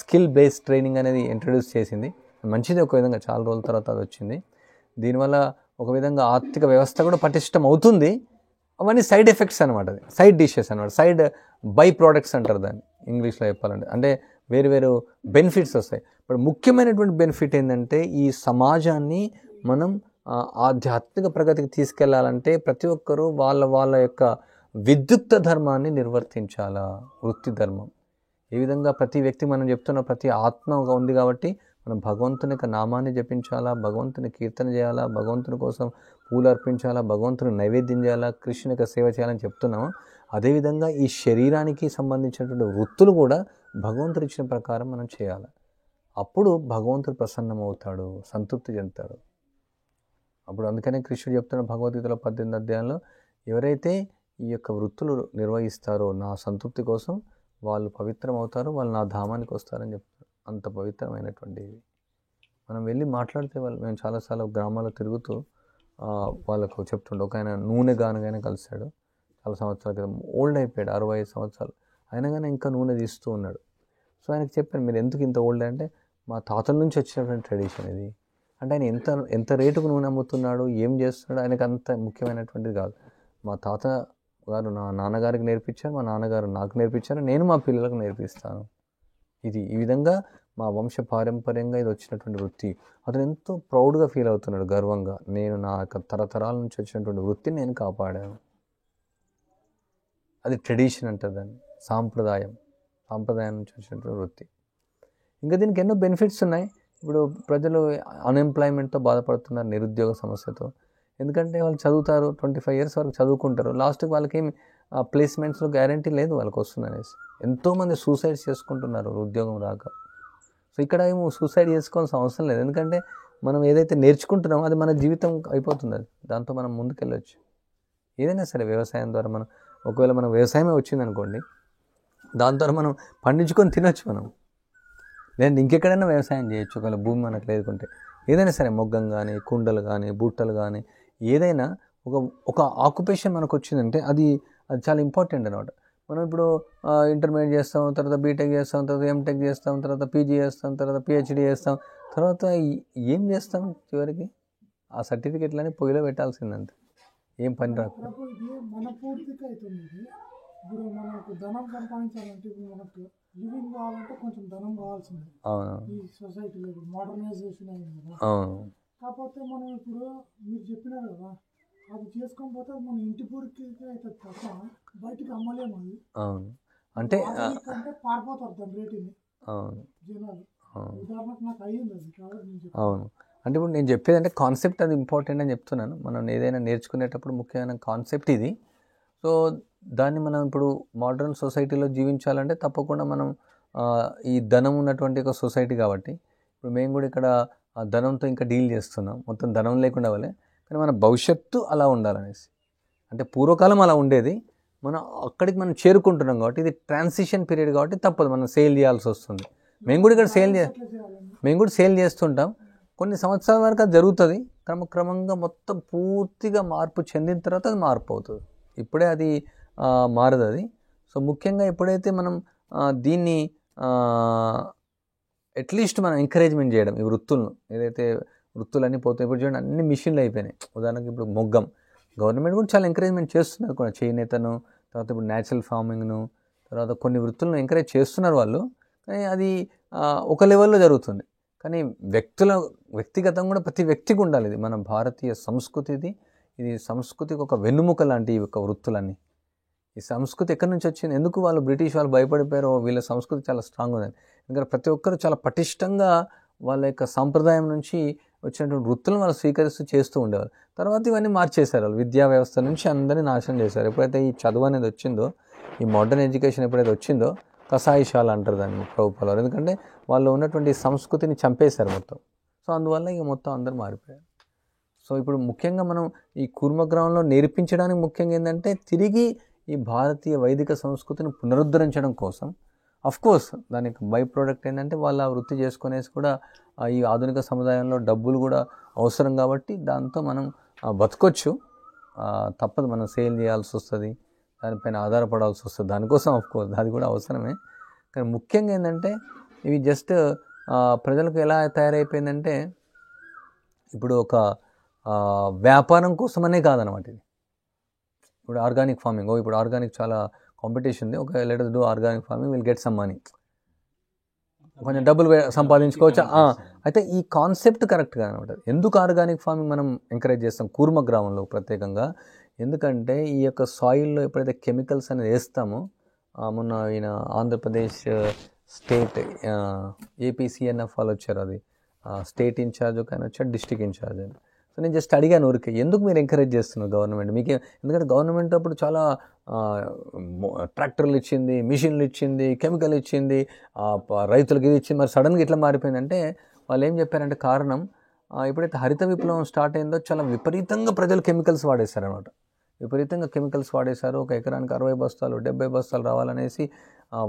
స్కిల్ బేస్డ్ ట్రైనింగ్ అనేది ఇంట్రడ్యూస్ చేసింది. మంచిది ఒక విధంగా, చాలా రోజుల తర్వాత అది వచ్చింది. దీనివల్ల ఒక విధంగా ఆర్థిక వ్యవస్థ కూడా పటిష్టం అవుతుంది. అవన్నీ సైడ్ ఎఫెక్ట్స్ అనమాట, అది సైడ్ డిషెస్ అనమాట, సైడ్ బై ప్రోడక్ట్స్ అంటారు దాన్ని ఇంగ్లీష్లో చెప్పాలంటే. అంటే వేరు బెనిఫిట్స్ వస్తాయి. ఇప్పుడు ముఖ్యమైనటువంటి బెనిఫిట్ ఏంటంటే ఈ సమాజాన్ని మనం ఆధ్యాత్మిక ప్రగతికి తీసుకెళ్లాలంటే ప్రతి ఒక్కరూ వాళ్ళ యొక్క విద్యుక్త ధర్మాన్ని నిర్వర్తించాలా. వృత్తి ధర్మం ఏ విధంగా ప్రతి వ్యక్తి, మనం చెప్తున్న ప్రతి ఆత్మగా ఉంది కాబట్టి మనం భగవంతుని యొక్క నామాన్ని జపించాలా, భగవంతుని కీర్తన చేయాలా, భగవంతుని కోసం పూలు అర్పించాలా, భగవంతుని నైవేద్యం చేయాలా, కృష్ణుని యొక్క సేవ చేయాలని చెప్తున్నాము. అదేవిధంగా ఈ శరీరానికి సంబంధించినటువంటి వృత్తులు కూడా భగవంతుడు ఇచ్చిన ప్రకారం మనం చేయాలి. అప్పుడు భగవంతుడు ప్రసన్నమవుతాడు, సంతృప్తి చెందుతాడు. అప్పుడు అందుకనే కృష్ణుడు చెప్తున్న భగవద్గీతలో 18వ అధ్యాయంలో, ఎవరైతే ఈ యొక్క వృత్తులు నిర్వహిస్తారో నా సంతృప్తి కోసం వాళ్ళు పవిత్రం అవుతారు, వాళ్ళు నా ధామానికి వస్తారని చెప్తారు. అంత పవిత్రమైనటువంటివి మనం వెళ్ళి మాట్లాడితే మేము చాలాసార్లు గ్రామాల్లో తిరుగుతూ వాళ్ళకు చెప్తుండే. ఒక ఆయన నూనె గానుగానే కలిశాడు చాలా సంవత్సరాల క్రితం, ఓల్డ్ అయిపోయాడు, 65 సంవత్సరాలు అయినా కానీ ఇంకా నూనె తీస్తూ ఉన్నాడు. సో ఆయనకు చెప్పాను, మీరు ఎందుకు ఇంత ఓల్డ్ అంటే, మా తాతల నుంచి వచ్చినటువంటి ట్రెడిషన్ ఇది. అంటే ఆయన ఎంత రేటుకు నూనె అమ్ముతున్నాడు, ఏం చేస్తున్నాడు, ఆయనకు అంత ముఖ్యమైనటువంటిది కాదు. మా తాత గారు నా నాన్నగారికి నేర్పించారు, మా నాన్నగారు నాకు నేర్పించారు, నేను మా పిల్లలకు నేర్పిస్తాను. ఈ విధంగా మా వంశ పారంపర్యంగా ఇది వచ్చినటువంటి వృత్తి. అతను ఎంతో ప్రౌడ్గా ఫీల్ అవుతున్నాడు, గర్వంగా. నేను నా యొక్క తరతరాల నుంచి వచ్చినటువంటి వృత్తిని నేను కాపాడాను. అది ట్రెడిషన్ అంటారు దాన్ని, సాంప్రదాయం నుంచి వచ్చినటువంటి వృత్తి. ఇంకా దీనికి ఎన్నో బెనిఫిట్స్ ఉన్నాయి. ఇప్పుడు ప్రజలు అన్ఎంప్లాయ్మెంట్తో బాధపడుతున్నారు, నిరుద్యోగ సమస్యతో. ఎందుకంటే వాళ్ళు చదువుతారు, 25 years వరకు చదువుకుంటారు, లాస్ట్కి వాళ్ళకేమి ప్లేస్మెంట్స్లో గ్యారంటీ లేదు వాళ్ళకి వస్తుందనేసి. ఎంతోమంది సూసైడ్స్ చేసుకుంటున్నారు ఉద్యోగం రాక. సో ఇక్కడ ఏమో సూసైడ్ చేసుకోవాల్సిన అవసరం లేదు, ఎందుకంటే మనం ఏదైతే నేర్చుకుంటున్నామో అది మన జీవితం అయిపోతుంది. అది దాంతో మనం ముందుకెళ్ళొచ్చు. ఏదైనా సరే వ్యవసాయం ద్వారా మనం, ఒకవేళ మనం వ్యవసాయమే వచ్చిందనుకోండి, దాని ద్వారా మనం పండించుకొని తినొచ్చు. మనం లేదంటే ఇంకెక్కడైనా వ్యవసాయం చేయొచ్చు, ఒకవేళ భూమి మనకు లేకుంటే. ఏదైనా సరే మొగ్గం కానీ, కుండలు కానీ, బుట్టలు కానీ, ఏదైనా ఒక ఆక్యుపేషన్ మనకు వచ్చిందంటే అది చాలా ఇంపార్టెంట్ అనమాట. మనం ఇప్పుడు ఇంటర్మీడియట్ చేస్తాం, తర్వాత బీటెక్ చేస్తాం, తర్వాత ఎంటెక్ చేస్తాం, తర్వాత పీజీ చేస్తాం, తర్వాత పిహెచ్డీ చేస్తాం, తర్వాత ఏం చేస్తాం? చివరికి ఆ సర్టిఫికెట్లని పొయ్యిలో పెట్టాల్సిందంతే, ఏం పని రాకుండా.
మన పూర్తిగా అవుతుంది. ఇప్పుడు మనకు ధనం సంపాదించాలంటే, ఇప్పుడు మనకు లివింగ్ కావాలంటే కొంచెం ధనం కావాల్సింది. ఈ సొసైటీలో మోడర్నైజేషన్ అయింది కదా. కాకపోతే మనం ఇప్పుడు మీరు చెప్పినారు కదా, అది చేసుకొని పోతే మన ఇంటి పూర్తిగా అవుతుంది తప్ప బయటికి అమ్మలేము. అది
అంటే
పారిపోతారు దాని రేటింగ్ జనాలు. ఉదాహరణకు నాకు అయ్యింది అది కాబట్టి.
అంటే ఇప్పుడు నేను చెప్పేది అంటే కాన్సెప్ట్ అది ఇంపార్టెంట్ అని చెప్తున్నాను. మనం ఏదైనా నేర్చుకునేటప్పుడు ముఖ్యమైన కాన్సెప్ట్ ఇది. సో దాన్ని మనం ఇప్పుడు మోడర్న్ సొసైటీలో జీవించాలంటే తప్పకుండా మనం ఈ ధనం ఉన్నటువంటి ఒక సొసైటీ కాబట్టి, ఇప్పుడు మేము కూడా ఇక్కడ ధనంతో ఇంకా డీల్ చేస్తున్నాం. మొత్తం ధనం లేకుండా వాళ్ళే, కానీ మన భవిష్యత్తు అలా ఉండాలనేసి. అంటే పూర్వకాలం అలా ఉండేది, మనం అక్కడికి మనం చేరుకుంటున్నాం కాబట్టి ఇది ట్రాన్సిషన్ పీరియడ్ కాబట్టి తప్పదు, మనం సేల్ చేయాల్సి వస్తుంది. మేము కూడా ఇక్కడ మేము కూడా సేల్ చేస్తుంటాం. కొన్ని సంవత్సరాల వరకు అది జరుగుతుంది, క్రమక్రమంగా మొత్తం పూర్తిగా మార్పు చెందిన తర్వాత అది మార్పు అవుతుంది. ఇప్పుడే అది మారదు అది. సో ముఖ్యంగా ఎప్పుడైతే మనం దీన్ని అట్లీస్ట్ మనం ఎంకరేజ్మెంట్ చేయడం, ఈ వృత్తులను, ఏదైతే వృత్తులన్నీ పోతాయి, ఇప్పుడు చూడండి అన్ని మిషన్లు అయిపోయినాయి. ఉదాహరణకి ఇప్పుడు మొగ్గం, గవర్నమెంట్ కూడా చాలా ఎంకరేజ్మెంట్ చేస్తున్నారు కూడా, చేనేతను, తర్వాత ఇప్పుడు న్యాచురల్ ఫార్మింగ్ను, తర్వాత కొన్ని వృత్తులను ఎంకరేజ్ చేస్తున్నారు వాళ్ళు. కానీ అది ఒక లెవెల్లో జరుగుతుంది. కానీ వ్యక్తిగతంగా కూడా ప్రతి వ్యక్తికి ఉండాలి. ఇది మన భారతీయ సంస్కృతిది. ఇది సంస్కృతికి ఒక వెన్నుముక లాంటి ఈ యొక్క వృత్తులన్నీ. ఈ సంస్కృతి ఎక్కడి నుంచి వచ్చింది? ఎందుకు వాళ్ళు బ్రిటిష్ వాళ్ళు భయపడిపోయారో, వీళ్ళ సంస్కృతి చాలా స్ట్రాంగ్ ఉందని. ఎందుకంటే ప్రతి ఒక్కరు చాలా పటిష్టంగా వాళ్ళ యొక్క సాంప్రదాయం నుంచి వచ్చినటువంటి వృత్తులను వాళ్ళు స్వీకరిస్తూ చేస్తూ ఉండేవారు. తర్వాత ఇవన్నీ మార్చేశారు వాళ్ళు, విద్యా వ్యవస్థ నుంచి అందరినీ నాశనం చేశారు. ఎప్పుడైతే ఈ చదువు అనేది వచ్చిందో, ఈ మోడర్న్ ఎడ్యుకేషన్ ఎప్పుడైతే వచ్చిందో, కషాయశాల అంటారు దాన్ని ప్రభుత్వాలు. ఎందుకంటే వాళ్ళు ఉన్నటువంటి సంస్కృతిని చంపేశారు మొత్తం. సో అందువల్ల ఇక మొత్తం అందరూ మారిపోయారు. సో ఇప్పుడు ముఖ్యంగా మనం ఈ కూర్మగ్రామంలో నేర్పించడానికి ముఖ్యంగా ఏంటంటే తిరిగి ఈ భారతీయ వైదిక సంస్కృతిని పునరుద్ధరించడం కోసం. అఫ్కోర్స్ దానికి బై ప్రోడక్ట్ ఏంటంటే వాళ్ళు ఆ వృత్తి చేసుకునేసి కూడా ఈ ఆధునిక సముదాయంలో డబ్బులు కూడా అవసరం కాబట్టి దాంతో మనం బతకొచ్చు. తప్పదు, మనం సేల్ చేయాల్సి వస్తుంది, దానిపైన ఆధారపడాల్సి వస్తుంది. దానికోసం అఫ్కోర్స్ అది కూడా అవసరమే. కానీ ముఖ్యంగా ఏంటంటే ఇవి జస్ట్ ప్రజలకు ఎలా తయారైపోయిందంటే ఇప్పుడు ఒక వ్యాపారం కోసమనే కాదనమాట ఇది. ఇప్పుడు ఆర్గానిక్ ఫార్మింగ్, ఇప్పుడు ఆర్గానిక్ చాలా కాంపిటీషన్ ఉంది, ఒక let us do organic farming, will get some money, కొంచెం డబ్బులు సంపాదించుకోవచ్చు. అయితే ఈ కాన్సెప్ట్ కరెక్ట్ కాదనమాట. ఎందుకు ఆర్గానిక్ ఫార్మింగ్ మనం ఎంకరేజ్ చేస్తాం కూర్మగ్రామంలో ప్రత్యేకంగా? ఎందుకంటే ఈ యొక్క సాయిల్లో ఎప్పుడైతే కెమికల్స్ అనేది వేస్తామో, మొన్న ఈయన ఆంధ్రప్రదేశ్ స్టేట్ ఏపీసీఎన్ఎఫ్ వాళ్ళు వచ్చారు, అది స్టేట్ ఇన్ఛార్జ్ ఒక ఆయన వచ్చాడు, డిస్ట్రిక్ట్ ఇన్ఛార్జ్ అని. సో నేను జస్ట్ అడిగాను ఊరికే, ఎందుకు మీరు ఎంకరేజ్ చేస్తున్నారు గవర్నమెంట్ మీకు? ఎందుకంటే గవర్నమెంట్ అప్పుడు చాలా ట్రాక్టర్లు ఇచ్చింది, మిషన్లు ఇచ్చింది, కెమికల్ ఇచ్చింది, రైతులకు ఇది ఇచ్చింది, మరి సడన్గా ఇట్లా మారిపోయిందంటే వాళ్ళు ఏం చెప్పారంటే కారణం, ఎప్పుడైతే హరిత విప్లవం స్టార్ట్ అయిందో చాలా విపరీతంగా ప్రజలు కెమికల్స్ వాడేశారనమాట. విపరీతంగా కెమికల్స్ వాడేశారు. ఒక ఎకరానికి 60 బస్తాలు 70 బస్తాలు రావాలనేసి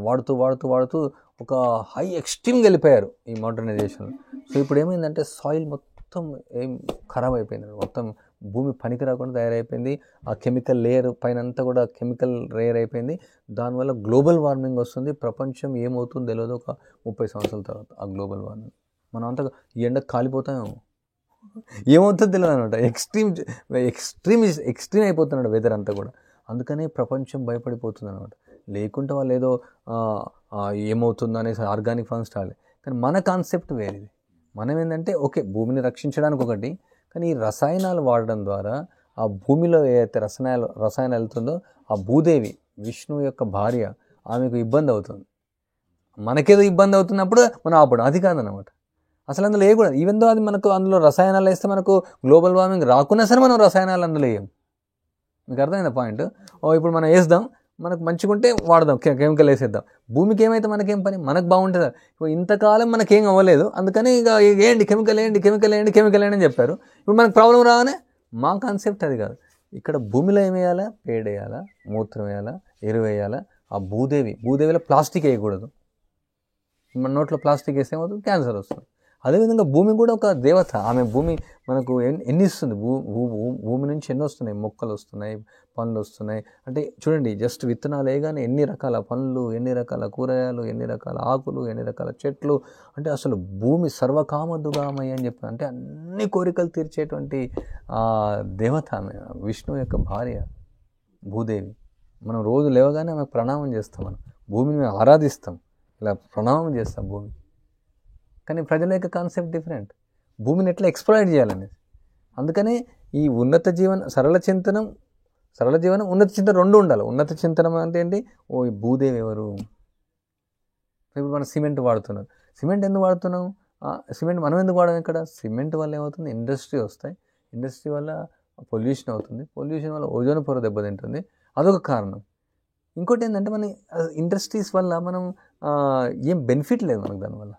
వాడుతూ వాడుతూ వాడుతూ ఒక హై ఎక్స్ట్రీమ్కి వెళ్ళిపోయారు ఈ మోడర్నైజేషన్. సో ఇప్పుడు ఏమైందంటే సాయిల్ మొత్తం ఖరాబ్ అయిపోయింది, మొత్తం భూమి పనికి రాకుండా తయారైపోయింది. ఆ కెమికల్ లేయర్ పైన అంతా కూడా కెమికల్ లేయర్ అయిపోయింది. దానివల్ల గ్లోబల్ వార్మింగ్ వస్తుంది. ప్రపంచం ఏమవుతుందో తెలియదు ఒక 30 సంవత్సరాల తర్వాత. ఆ గ్లోబల్ వార్మింగ్ మనం అంతా ఈ ఎండకు కాలిపోతామేమో, ఏమవుతుందో తెలియదు అనమాట. ఎక్స్ట్రీమ్ అయిపోతున్నాడు వెదర్ అంతా కూడా. అందుకనే ప్రపంచం భయపడిపోతుంది అనమాట. లేకుంటే వాళ్ళు ఏదో ఏమవుతుందో అనేసి ఆర్గానిక్ ఫార్మ్ స్టార్ట్. కానీ మన కాన్సెప్ట్ వేరేది. మనం ఏంటంటే ఓకే భూమిని రక్షించడానికి ఒకటి, కానీ ఈ రసాయనాలు వాడడం ద్వారా ఆ భూమిలో ఏదైతే రసాయనాలు వెళ్తుందో ఆ భూదేవి విష్ణువు యొక్క భార్య ఆమెకు ఇబ్బంది అవుతుంది. మనకేదో ఇబ్బంది అవుతున్నప్పుడు మనం ఆపడం, అది కాదనమాట. అసలు అందులో వేయకూడదు. ఈవెన్ దో అది మనకు అందులో రసాయనాలు వేస్తే మనకు గ్లోబల్ వార్మింగ్ రాకున్నా సరే మనం రసాయనాలు అందులో వేయం. మీకు అర్థమైందా పాయింట్? ఇప్పుడు మనం వేద్దాం, మనకు మంచిగా ఉంటే వాడదాం, కెమికల్ వేసేద్దాం. భూమికి ఏమైతే మనకేం పని, మనకు బాగుంటుందా? ఇప్పుడు ఇంతకాలం మనకేం అవ్వలేదు, అందుకని ఇక వేయండి కెమికల్ వేయండి అని చెప్పారు. ఇప్పుడు మనకు ప్రాబ్లం రాగానే మా కాన్సెప్ట్ అది కాదు. ఇక్కడ భూమిలో ఏం వేయాలా? పేడ వేయాలా, మూత్రం వేయాలా, ఎరువు వేయాలా. ఆ భూదేవిలో ప్లాస్టిక్ వేయకూడదు. మన నోట్లో ప్లాస్టిక్ వేస్తే ఏమవుతుంది? క్యాన్సర్ వస్తుంది. అదేవిధంగా భూమి కూడా ఒక దేవత. ఆమె భూమి మనకు ఎన్ని ఇస్తుంది? భూమి నుంచి ఎన్ని వస్తున్నాయి? మొక్కలు వస్తున్నాయి, పండ్లు వస్తున్నాయి. అంటే చూడండి, జస్ట్ విత్తనాలు వేయగానే ఎన్ని రకాల పండ్లు, ఎన్ని రకాల కూరగాయలు, ఎన్ని రకాల ఆకులు, ఎన్ని రకాల చెట్లు. అంటే అసలు భూమి సర్వకామదుగామయ్య అని చెప్పి, అంటే అన్ని కోరికలు తీర్చేటువంటి దేవత ఆమె, విష్ణువు యొక్క భార్య భూదేవి. మనం రోజు లేవగానే ఆమెకు ప్రణామం చేస్తాం, మనం భూమిని మేము ఆరాధిస్తాం, ఇలా ప్రణామం చేస్తాం భూమి. కానీ ప్రజల యొక్క కాన్సెప్ట్ డిఫరెంట్, భూమిని ఎట్లా ఎక్స్ప్లాయిట్ చేయాలనేది. అందుకనే ఈ సరళ జీవనం, ఉన్నత చింతన రెండు ఉండాలి. ఉన్నత చింతనం అంటే ఏంటి? ఈ భూదేవి ఎవరు? ఇప్పుడు మనం సిమెంట్ వాడుతున్నాం. సిమెంట్ ఎందుకు వాడుతున్నాం? సిమెంట్ మనం ఎందుకు వాడడం? ఇక్కడ సిమెంట్ వల్ల ఏమవుతుంది? ఇండస్ట్రీ వస్తాయి, ఇండస్ట్రీ వల్ల పొల్యూషన్ అవుతుంది, పొల్యూషన్ వల్ల ఓజోన్ పొర దెబ్బతింటుంది, అదొక కారణం. ఇంకోటి ఏంటంటే మన ఇండస్ట్రీస్ వల్ల మనం ఏం బెనిఫిట్ లేదు మనకు దానివల్ల.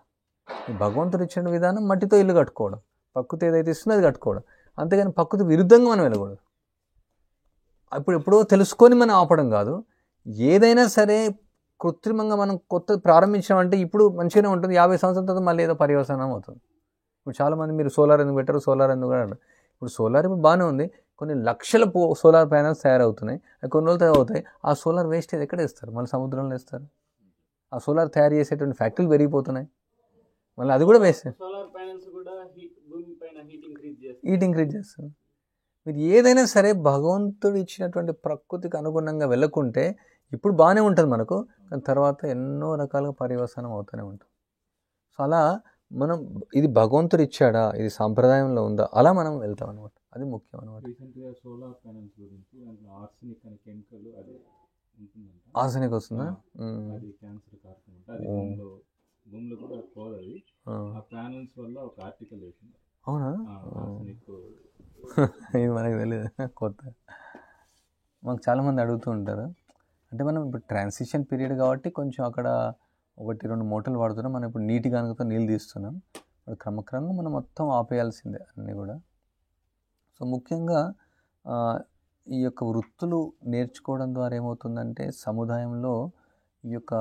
ఈ భగవంతుడు ఇచ్చిన విధానం మట్టితో ఇల్లు కట్టుకోవడం, ప్రకృతి ఏదైతే ఇస్తుందో అది కట్టుకోవడం, అంతేగాని ప్రకృతి విరుద్ధంగా మనం వెళ్ళకూడదు. ఇప్పుడు ఎప్పుడో తెలుసుకొని మనం ఆపడం కాదు. ఏదైనా సరే కృత్రిమంగా మనం కొత్త ప్రారంభించామంటే ఇప్పుడు మంచిగానే ఉంటుంది, 50 సంవత్సరాల తర్వాత మళ్ళీ ఏదో పర్యవసానం అవుతుంది. ఇప్పుడు చాలామంది మీరు సోలార్ ఎందుకు పెట్టారు, సోలార్ ఎందుకు అంటారు. ఇప్పుడు సోలార్ ఇప్పుడు బాగానే ఉంది, కొన్ని లక్షల సోలార్ ప్యానల్స్ తయారవుతున్నాయి, కొన్ని రోజులు అవుతాయి. ఆ సోలార్ వేస్టేజ్ ఎక్కడ వేస్తారు? మళ్ళీ సముద్రంలో వేస్తారు. ఆ సోలార్ తయారు చేసేటువంటి ఫ్యాక్టరీలు పెరిగిపోతున్నాయి, మళ్ళీ అది కూడా వేస్ట్, హీట్ ఇంక్రీజ్ చేస్తుంది. మీరు ఏదైనా సరే భగవంతుడు ఇచ్చినటువంటి ప్రకృతికి అనుగుణంగా వెళ్ళకుంటే ఇప్పుడు బాగానే ఉంటుంది మనకు, కానీ తర్వాత ఎన్నో రకాలుగా పర్యవసానం అవుతూనే ఉంటుంది. సో అలా మనం ఇది భగవంతుడు ఇచ్చాడా, ఇది సాంప్రదాయంలో ఉందా, అలా మనం వెళ్తాం అనమాట. అది ముఖ్యం అనమాట. ఆర్సెనిక్ వస్తుందా? అవునా? ఇది మనకు తెలియదు, కొత్త. మాకు చాలామంది అడుగుతూ ఉంటారు. అంటే మనం ఇప్పుడు ట్రాన్సిషన్ పీరియడ్ కాబట్టి కొంచెం అక్కడ 1-2 మూటలు వాడుతున్నాం. మనం ఇప్పుడు నీటి గనుకతో నీళ్ళు తీస్తున్నాం, ఇప్పుడు క్రమక్రమంగా మనం మొత్తం ఆపేయాల్సిందే అన్నీ కూడా. సో ముఖ్యంగా ఈ యొక్క వృత్తులు నేర్చుకోవడం ద్వారా ఏమవుతుందంటే సముదాయంలో ఈ యొక్క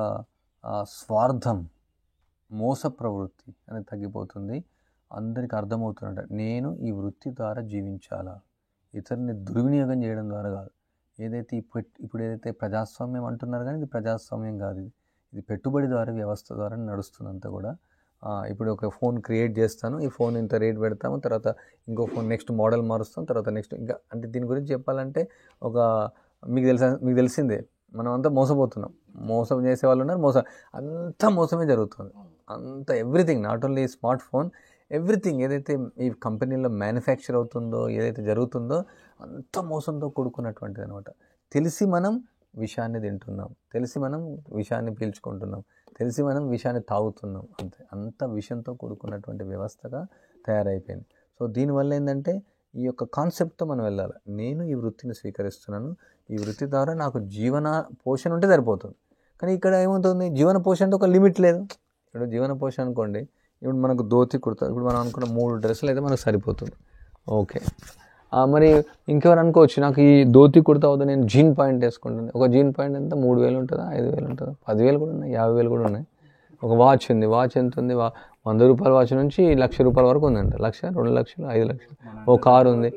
స్వార్థం, మోస ప్రవృత్తి అనేది తగ్గిపోతుంది. అందరికీ అర్థమవుతుందంట, నేను ఈ వృత్తి ద్వారా జీవించాలా, ఇతరుని దుర్వినియోగం చేయడం ద్వారా కాదు. ఏదైతే ఇప్పుడు ఏదైతే ప్రజాస్వామ్యం అంటున్నారు, కానీ ఇది ప్రజాస్వామ్యం కాదు, ఇది పెట్టుబడి ద్వారా, వ్యవస్థ ద్వారా నడుస్తుంది అంతా కూడా. ఇప్పుడు ఒక ఫోన్ క్రియేట్ చేస్తాను, ఈ ఫోన్ ఇంత రేట్ పెడతాము, తర్వాత ఇంకో ఫోన్ నెక్స్ట్ మోడల్ మారుస్తాం, తర్వాత నెక్స్ట్ ఇంకా. అంటే దీని గురించి చెప్పాలంటే మీకు తెలిసిందే, మనం అంతా మోసపోతున్నాం, మోసం చేసే వాళ్ళు ఉన్నారు, అంతా మోసమే జరుగుతుంది, అంత everything, not only smart phone, everything ఏదైతే ఈ కంపెనీలో మ్యానుఫ్యాక్చర్ అవుతుందో, ఏదైతే జరుగుతుందో అంత మోసంతో కూడుకున్నటువంటిది అనమాట. తెలిసి మనం విషాన్ని తింటున్నాం, తెలిసి మనం విషాన్ని పీల్చుకుంటున్నాం, తెలిసి మనం విషాన్ని తాగుతున్నాం, అంత విషంతో కూడుకున్నటువంటి వ్యవస్థగా తయారైపోయింది. సో దీనివల్ల ఏంటంటే ఈ యొక్క కాన్సెప్ట్తో మనం వెళ్ళాలి. నేను ఈ వృత్తిని స్వీకరిస్తున్నాను, ఈ వృత్తి ద్వారా నాకు జీవన పోషణ ఉంటే సరిపోతుంది. కానీ ఇక్కడ ఏమవుతుంది, జీవన పోషణతో ఒక లిమిట్ లేదు. ఇప్పుడు జీవన పోషణ అనుకోండి, ఇప్పుడు మనకు ధోతి కుర్తా, ఇప్పుడు మనం అనుకున్న 3 డ్రెస్సులు అయితే మనకు సరిపోతుంది, ఓకే. మరి ఇంకెవరు అనుకోవచ్చు, నాకు ఈ ధోతి కుర్తా అవుతుంది, నేను జీన్ పాయింట్ వేసుకుంటాను. ఒక జీన్ పాయింట్ ఎంత 3,000 ఉంటుందా, 5,000 ఉంటుందా, 10,000 కూడా ఉన్నాయి, 50,000 కూడా ఉన్నాయి. ఒక వాచ్ ఉంది, వాచ్ ఎంత ఉంది, 100 రూపాయల వాచ్ నుంచి 1,00,000 రూపాయల వరకు ఉందంట. 1,00,000, 2,00,000, 5,00,000. ఒక కారు ఉంది,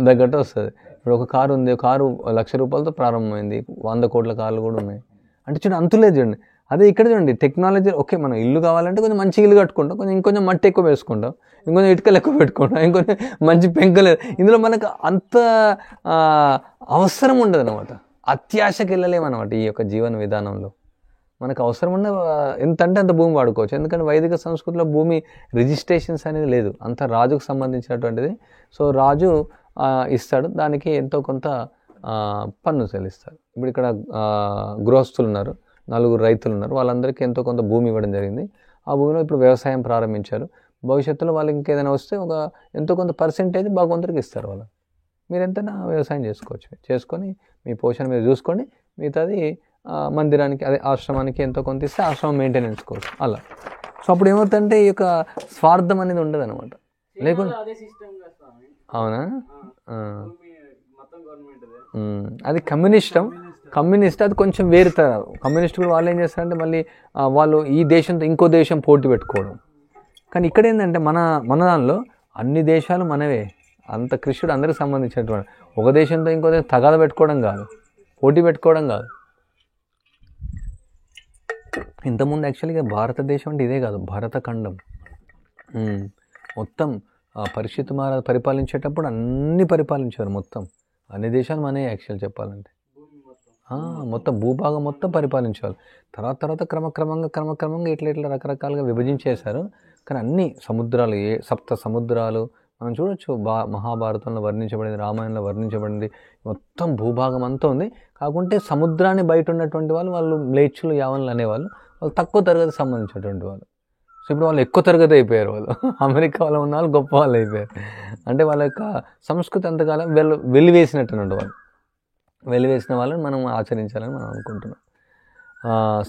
తగ్గట్టు వస్తుంది. ఇప్పుడు ఒక కారు ఉంది, కారు 1,00,000 రూపాయలతో ప్రారంభమైంది, 100 కోట్ల కార్లు కూడా ఉన్నాయి. అంటే చూడండి, అంతులేదు చూడండి. అదే ఇక్కడ చూడండి, టెక్నాలజీ ఓకే, మనం ఇల్లు కావాలంటే కొంచెం మంచి ఇల్లు కట్టుకుంటాం, ఇంకొంచెం మట్టి ఎక్కువ వేసుకుంటాం, ఇంకొంచెం ఇటుకలు ఎక్కువ పెట్టుకుంటాం, ఇంకొంచెం మంచి పెంకలేదు. ఇందులో మనకు అంత అవసరం ఉండదు అనమాట, అత్యాశకి వెళ్ళలేమన్నమాట ఈ యొక్క జీవన విధానంలో. మనకు అవసరం ఉన్న ఎంత అంటే అంత భూమి వాడుకోవచ్చు. ఎందుకంటే వైదిక సంస్కృతిలో భూమి రిజిస్ట్రేషన్స్ అనేది లేదు, అంత రాజుకు సంబంధించినటువంటిది. సో రాజు ఇస్తాడు, దానికి ఎంతో కొంత పన్ను చెల్లిస్తారు. ఇప్పుడు ఇక్కడ గృహస్థులు ఉన్నారు, 4 రైతులు ఉన్నారు, వాళ్ళందరికీ ఎంతో కొంత భూమి ఇవ్వడం జరిగింది. ఆ భూమిలో ఇప్పుడు వ్యవసాయం ప్రారంభించారు. భవిష్యత్తులో వాళ్ళకి ఇంకేదైనా వస్తే ఒక ఎంతో కొంత పర్సెంటేజ్ భగవంతుడికి ఇస్తారు. వాళ్ళు మీరు ఎంతైనా వ్యవసాయం చేసుకోవచ్చు, చేసుకొని మీ పోషణ మీరు చూసుకోండి, మిగతాది మందిరానికి అదే ఆశ్రమానికి ఎంతో కొంత ఇస్తే ఆశ్రమం మెయింటెనెన్స్ కోసం అలా. సో అప్పుడు ఏమవుతుందంటే ఈ యొక్క స్వార్థం అనేది ఉండదు అనమాట. లేకుండా అవునా, అది కమ్యూనిస్ట్ అది కొంచెం వేరుతారు. కమ్యూనిస్ట్ కూడా వాళ్ళు ఏం చేస్తారంటే మళ్ళీ వాళ్ళు ఈ దేశంతో ఇంకో దేశం పోటీ పెట్టుకోవడం. కానీ ఇక్కడ ఏంటంటే మన దానిలో అన్ని దేశాలు మనవే, అంత కృష్ణుడు అందరికి సంబంధించినటువంటి, ఒక దేశంతో ఇంకో దేశం తగాద పెట్టుకోవడం కాదు, పోటీ పెట్టుకోవడం కాదు. ఇంతకుముందు యాక్చువల్గా భారతదేశం అంటే ఇదే కాదు, భరతఖండం మొత్తం పరీక్షిత్ మహారాజు పరిపాలించేటప్పుడు అన్నీ పరిపాలించారు, మొత్తం అన్ని దేశాలు మనే యాక్చువల్ చెప్పాలంటే మొత్తం భూభాగం మొత్తం పరిపాలించేవాళ్ళు. తర్వాత క్రమక్రమంగా ఇట్లా రకరకాలుగా విభజించేశారు. కానీ అన్ని సముద్రాలు, 7 సముద్రాలు మనం చూడొచ్చు, మహాభారతంలో వర్ణించబడింది, రామాయణంలో వర్ణించబడింది, మొత్తం భూభాగం అంతా ఉంది. కాకుంటే సముద్రాన్ని బయట ఉన్నటువంటి వాళ్ళు మ్లేచ్చులు, యావన్లు అనేవాళ్ళు, వాళ్ళు తక్కువ తరగతి సంబంధించినటువంటి వాళ్ళు. సో ఇప్పుడు వాళ్ళు ఎక్కువ తరగతి అయిపోయారు, వాళ్ళు అమెరికా వాళ్ళు ఉన్న వాళ్ళు గొప్ప వాళ్ళు అయిపోయారు. అంటే వాళ్ళ యొక్క సంస్కృతి అంతకాలం వెలివేసినట్టున్నట్టు వాళ్ళు, వెలివేసిన వాళ్ళని మనం ఆచరించాలని మనం అనుకుంటున్నాం.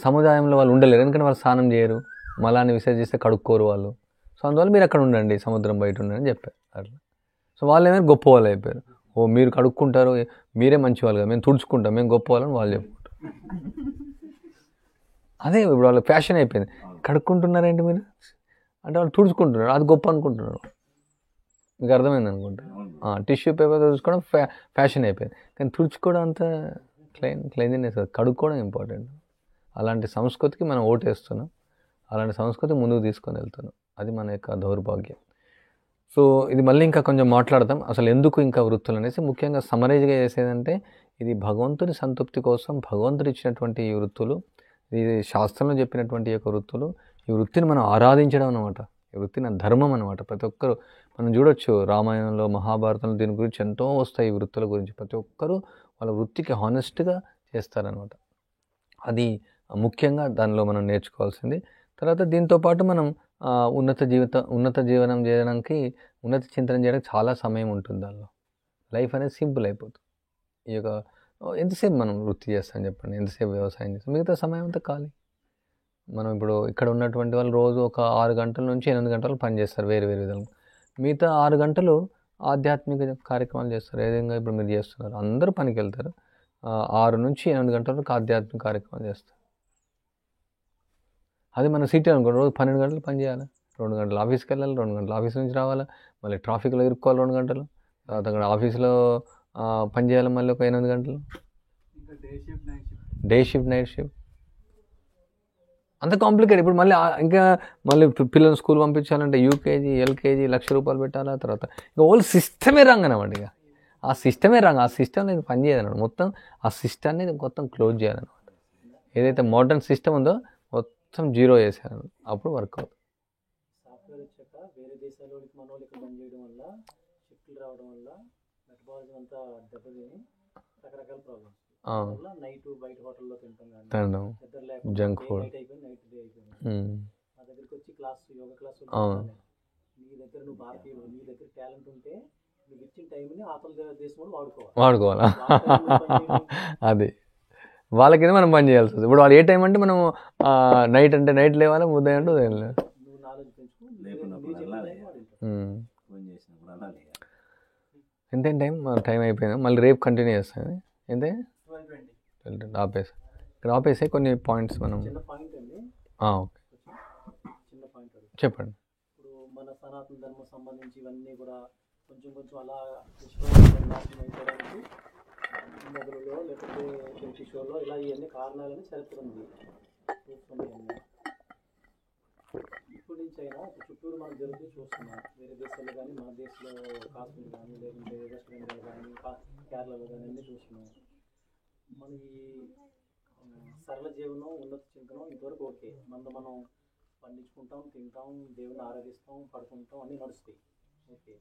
సముదాయంలో వాళ్ళు ఉండలేరు, ఎందుకంటే వాళ్ళు స్నానం చేయరు, మలాన్ని విసర్జిస్తే కడుక్కోరు వాళ్ళు. సో అందువల్ల మీరు అక్కడ ఉండండి, సముద్రం బయట ఉండండి అని చెప్పారు అట్లా. సో వాళ్ళు ఏమైనా గొప్ప వాళ్ళు అయిపోయారు. ఓ మీరు కడుక్కుంటారు, మీరే మంచి వాళ్ళు కదా, మేము తుడుచుకుంటాం, మేము గొప్ప వాళ్ళని వాళ్ళు చెప్పుకుంటారు. అదే ఇప్పుడు వాళ్ళ ఫ్యాషన్ అయిపోయింది. కడుక్కుంటున్నారేంటి మీరు అంటే వాళ్ళు తుడుచుకుంటున్నారు, అది గొప్ప అనుకుంటున్నారు. మీకు అర్థమైంది అనుకుంటా. టిష్యూ పేపర్ తుడుచుకోవడం ఫ్యాషన్ అయిపోయింది, కానీ తుడుచుకోవడం అంత క్లెయిన్లీనెస్, కడుక్కోవడం ఇంపార్టెంట్. అలాంటి సంస్కృతికి మనం ఓటేస్తున్నాం, అలాంటి సంస్కృతి ముందుకు తీసుకొని వెళ్తున్నాం. అది మన యొక్క దౌర్భాగ్యం. సో ఇది మళ్ళీ ఇంకా కొంచెం మాట్లాడదాం, అసలు ఎందుకు ఇంకా వృత్తులు అనేసి. ముఖ్యంగా సమరైజ్గా చేసేదంటే ఇది భగవంతుని సంతృప్తి కోసం భగవంతుడు ఇచ్చినటువంటి ఈ వృత్తులు, ఇది శాస్త్రంలో చెప్పినటువంటి యొక్క వృత్తులు. ఈ వృత్తిని మనం ఆరాధించడం అనమాట, ఈ వృత్తిని ధర్మం అనమాట. ప్రతి ఒక్కరు మనం చూడొచ్చు, రామాయణంలో, మహాభారతంలో దీని గురించి ఎంతో వస్తాయి, ఈ వృత్తుల గురించి. ప్రతి ఒక్కరూ వాళ్ళ వృత్తికి హానెస్ట్గా చేస్తారనమాట. అది ముఖ్యంగా దానిలో మనం నేర్చుకోవాల్సింది. తర్వాత దీంతోపాటు మనం ఉన్నత జీవనం చేయడానికి, ఉన్నత చింతన చేయడానికి చాలా సమయం ఉంటుంది దానిలో. లైఫ్ అనేది సింపుల్ అయిపోతుంది. ఈ యొక్క ఎంతసేపు మనం వృత్తి చేస్తాం చెప్పండి, ఎంతసేపు వ్యవసాయం చేస్తాం, మిగతా సమయం అంతా ఖాళీ. మనం ఇప్పుడు ఇక్కడ ఉన్నటువంటి వాళ్ళు రోజు ఒక 6 గంటల నుంచి 8 గంటలు పనిచేస్తారు వేరే విధాలుగా. మిగతా 6 గంటలు ఆధ్యాత్మిక కార్యక్రమాలు చేస్తారు. ఏ విధంగా ఇప్పుడు మీరు చేస్తున్నారు, అందరూ పనికి వెళ్తారు, 6 నుంచి 8 గంటల వరకు ఆధ్యాత్మిక కార్యక్రమాలు చేస్తారు. అది మన సిటీ అనుకో, రోజు 12 గంటలు పని చేయాలి, 2 గంటలు ఆఫీస్కి వెళ్ళాలి, 2 గంటలు ఆఫీస్ నుంచి రావాలి, మళ్ళీ ట్రాఫిక్లో ఇరుక్కోవాలి 2 గంటలు, తర్వాత అక్కడ ఆఫీస్లో పని చేయాలి మళ్ళీ ఒక 8 గంటలు, డే షిఫ్ట్ నైట్ షిఫ్ట్, అంత కాంప్లికేట్. ఇప్పుడు మళ్ళీ పిల్లల్ని స్కూల్ పంపించాలంటే యూకేజీ, ఎల్కేజీ ₹1,00,000 పెట్టాలా, తర్వాత ఇంకా ఓల్డ్ సిస్టమే రాంగ్ అనమాట. ఇక ఆ సిస్టమే రాంగ్, ఆ సిస్టమ్ అనేది పని చేయదన్నమాట. మొత్తం ఆ సిస్టమ్ని మొత్తం క్లోజ్ చేయాలన్నమాట. ఏదైతే మోడర్న్ సిస్టమ్ ఉందో మొత్తం జీరో చేసేయాలి, అప్పుడు వర్క్ అవుతుంది.
సాఫ్ట్వేర్ వచ్చాక వేరే దేశాల్లోకి మన వాళ్ళు ఇక్కడ పని చేయడం వల్ల, షిఫ్ట్లు రావడం వల్ల మెటబాలిజం అంతా దెబ్బతిని రకరకాల ప్రాబ్లమ్స్ వల్ల నైట్ బయట హోటల్లో తింటాం, నిద్ర లేకుండా
జంక్ ఫుడ్
నైట్ అయిపోయింది, నైట్ డే అయిపోయింది. నా దగ్గరికి వచ్చి యోగా క్లాస్ నీ దగ్గర నువ్వు భారతీయుడు, నీ దగ్గర టాలెంట్ ఉంటే నువ్వు ఇచ్చిన టైంని అవతల దేశం కూడా
వాడుకోవాలా. అది వాళ్ళకైతే మనం పని చేయాల్సి వస్తుంది. ఇప్పుడు వాళ్ళు ఏ టైం అంటే మనం నైట్ అంటే నైట్ లేవాలి, ఉదయం అంటే ఉదయం లేవాలి. ఎంతేం టైం అయిపోయింది, మళ్ళీ రేపు కంటిన్యూ చేస్తాను. ఎంతే ఆపేసి ఇక్కడ ఆపేసి కొన్ని పాయింట్స్ మనం ఓకే చెప్పండి.
ఇప్పుడు మన సనాతన ధర్మం సంబంధించి ఇవన్నీ కూడా కొంచెం అలా మొదలులో లేకపోతే టీవీ షోలో ఇలా ఇవన్నీ కారణాలని చరిత్ర ఉంది. ఇప్పుడు నుంచి అయినా చుట్టూరు మనం జరుగుతూ చూస్తున్నాం. వేరే దేశాల్లో కానీ మన దేశంలో కాశ్మీర్ కానీ లేకుంటే వెస్ట్ బెంగాల్ కానీ కేరళలో కానీ అన్నీ చూస్తున్నాం. మన ఈ సరళ జీవనం ఉన్నత చింతనం ఇంతవరకు ఓకే. మనం పండించుకుంటాం, తింటాం, దేవుని ఆరాధిస్తాం, పడుకుంటాం, అన్నీ నడుస్తాయి ఓకే.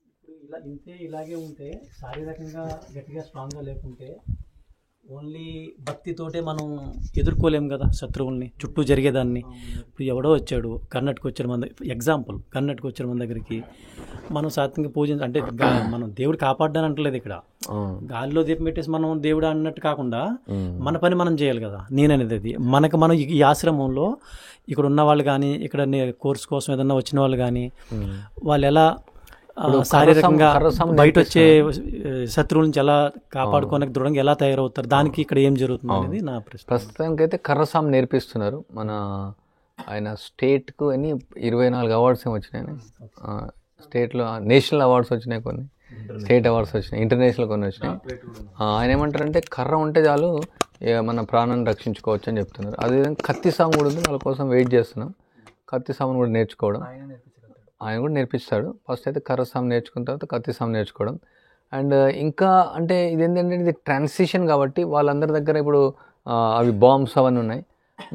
ఇప్పుడు ఇలాగే ఉంటే శారీరకంగా గట్టిగా స్ట్రాంగ్గా లేకుంటే ఓన్లీ భక్తితోటే మనం ఎదుర్కోలేం కదా శత్రువుల్ని, చుట్టూ జరిగేదాన్ని. ఇప్పుడు ఎవడో వచ్చాడు, కర్ణాటక వచ్చాడు మన ఎగ్జాంపుల్, కర్ణాటక వచ్చాడు మన దగ్గరికి, మనం సాత్వికంగా పూజ అంటే మనం దేవుడు కాపాడ్డాని అంటలేదు ఇక్కడ. గాలిలో దీపం పెట్టేసి మనం దేవుడు అన్నట్టు కాకుండా మన పని మనం చేయాలి కదా. నేననేది అది మనం ఈ ఆశ్రమంలో ఇక్కడ ఉన్న వాళ్ళు కానీ, ఇక్కడ కోర్స్ కోసం ఏదన్నా వచ్చిన వాళ్ళు కానీ, వాళ్ళు ఎలా శారీరకంగా బయట వచ్చే శత్రువుల నుంచి ఎలా కాపాడుకోవడానికి దృఢంగా ఎలా తయారవుతారు, దానికి ఇక్కడ ఏం జరుగుతుంది అనేది నా ప్రశ్న.
ప్రస్తుతానికి అయితే కర్రసాం నేర్పిస్తున్నారు. మన ఆయన స్టేట్కు అని 24 అవార్డ్స్ ఏమి వచ్చినాయి. స్టేట్లో నేషనల్ అవార్డ్స్ వచ్చినాయి, కొన్ని స్టేట్ అవార్డ్స్ వచ్చినాయి, ఇంటర్నేషనల్ కొన్ని వచ్చినాయి. ఆయన ఏమంటారంటే కర్ర ఉంటే చాలు మన ప్రాణాన్ని రక్షించుకోవచ్చు అని చెప్తున్నారు. అదేవిధంగా కత్తి సాము కూడా ఉంది, వాళ్ళ కోసం వెయిట్ చేస్తున్నాం. కత్తి సామును కూడా నేర్చుకోవడం ఆయన కూడా నేర్పిస్తాడు. ఫస్ట్ అయితే కర్రసాం నేర్చుకున్న తర్వాత కత్తిసాం నేర్చుకోవడం. అండ్ ఇంకా అంటే ఇది ఏంటంటే ఇది ట్రాన్సిషన్ కాబట్టి వాళ్ళందరి దగ్గర ఇప్పుడు అవి బాంబ్స్ అవన్నీ ఉన్నాయి.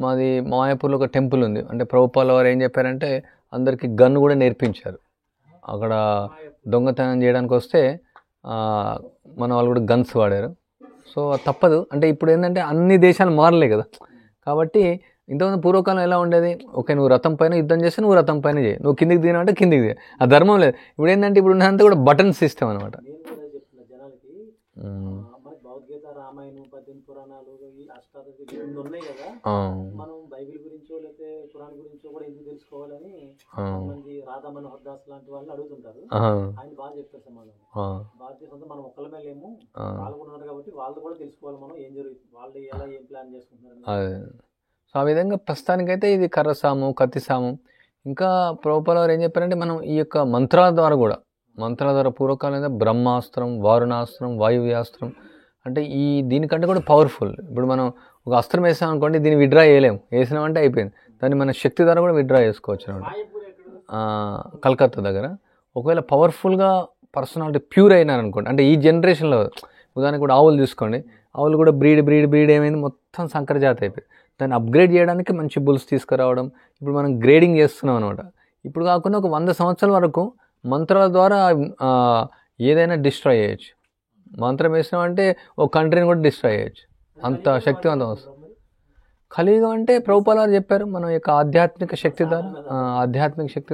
మాది మాయాపూర్లో ఒక టెంపుల్ ఉంది. అంటే ప్రభుపాల వారు ఏం చెప్పారంటే అందరికీ గన్ కూడా నేర్పించారు. అక్కడ దొంగతనం చేయడానికి వస్తే మన వాళ్ళు కూడా గన్స్ వాడారు. సో తప్పదు. అంటే ఇప్పుడు ఏంటంటే అన్ని దేశాలు మారలే కదా. కాబట్టి ఇంతకుముందు పూర్వకాలం ఎలా ఉండేది, ఓకే నువ్వు రథం పైన యుద్ధం చేస్తే నువ్వు రథం పైన చేయి, నువ్వు కిందికి దిగినా అంటే కిందికి దిగి, ఆ ధర్మం లేదు. ఇప్పుడు ఏంటంటే ఇప్పుడు ఉన్నంత కూడా బటన్ సిస్టమ్ అనమాట.
భగవద్గీత, రామాయణం, 18 పురాణాలు, ఈ అష్టాదశ ఉన్నాయి కదా, మనం బైబిల్ గురించో లేకపోతే పురాణ గురించో కూడా ఎందుకు తెలుసుకోవాలని మంది రాధా మనోహర్ దాస్ లాంటి వాళ్ళు అడుగుతుంటారు. ఆయన బాగా చెప్తారు సమాధానం. భారతదేశంతో మనం ఒక్కల మీద లేము, వాళ్ళు కూడా ఉన్నారు కాబట్టి వాళ్ళు కూడా తెలుసుకోవాలి మనం ఏం జరుగుతుంది, వాళ్ళు ఎలా ఏం ప్లాన్ చేసుకుంటున్నారు.
సో ఆ విధంగా ప్రస్తుతానికైతే ఇది కర్రసాము, కత్తిసాము. ఇంకా ప్రభుపాల వారు ఏం చెప్పారంటే మనం ఈ యొక్క మంత్రాల ద్వారా పూర్వకాలంలో బ్రహ్మాస్త్రం, వారుణాస్త్రం, వాయువ్యాస్త్రం అంటే దీనికంటే కూడా పవర్ఫుల్. ఇప్పుడు మనం ఒక అస్త్రం వేసాం అనుకోండి, దీన్ని విడ్రా చేయలేము, వేసినామంటే అయిపోయింది. దాన్ని మన శక్తి ద్వారా కూడా విడ్రా చేసుకోవచ్చు అనమాట. కలకత్తా దగ్గర ఒకవేళ పవర్ఫుల్గా పర్సనాలిటీ ప్యూర్ అయినారనుకోండి, అంటే ఈ జనరేషన్లో ఉదాహరణకు కూడా ఆవులు తీసుకోండి, ఆవులు కూడా బ్రీడ్ ఏమైంది, మొత్తం సంకరజాతి అయిపోయింది. దాన్ని అప్గ్రేడ్ చేయడానికి మంచి బుల్స్ తీసుకురావడం, ఇప్పుడు మనం గ్రేడింగ్ చేస్తున్నాం అనమాట. ఇప్పుడు కాకుండా ఒక 100 సంవత్సరాల వరకు మంత్రాల ద్వారా ఏదైనా డిస్ట్రాయ్ చేయొచ్చు. మంత్రం వేసినామంటే ఒక కంట్రీని కూడా డిస్ట్రాయ్ చేయొచ్చు, అంత శక్తివంతం వస్తుంది. కలియుగం అంటే ప్రభుపాల వారు చెప్పారు మన యొక్క ఆధ్యాత్మిక శక్తి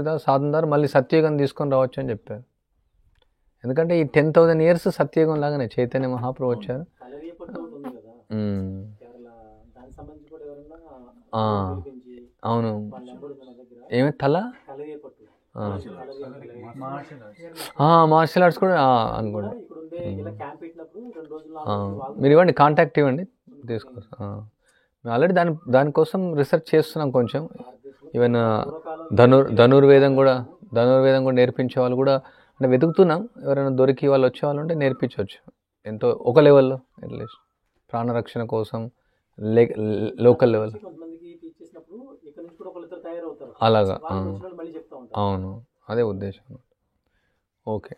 ద్వారా సాధన ద్వారా మళ్ళీ సత్యయుగం తీసుకొని రావచ్చు అని చెప్పారు. ఎందుకంటే ఈ 10,000 years సత్యయుగం లాగానే చైతన్య మహాప్రభు వచ్చారు. అవును, ఏమి తల మార్షల్ ఆర్ట్స్ కూడా అనుకోండి. మీరు ఇవ్వండి, కాంటాక్ట్ ఇవ్వండి, తీసుకొస్తాం. మేము ఆల్రెడీ దానికోసం రీసెర్చ్ చేస్తున్నాం కొంచెం. ఈవెన్ ధనుర్వేదం కూడా నేర్పించే వాళ్ళు కూడా అంటే వెతుకుతున్నాం. ఎవరైనా దొరికి వాళ్ళు వచ్చే వాళ్ళు ఉంటే నేర్పించవచ్చు ఎంతో ఒక లెవెల్లో, అట్లీస్ట్ ప్రాణరక్షణ కోసం లోకల్ లెవెల్ అలాగా. అవును, అదే ఉద్దేశం. ఓకే.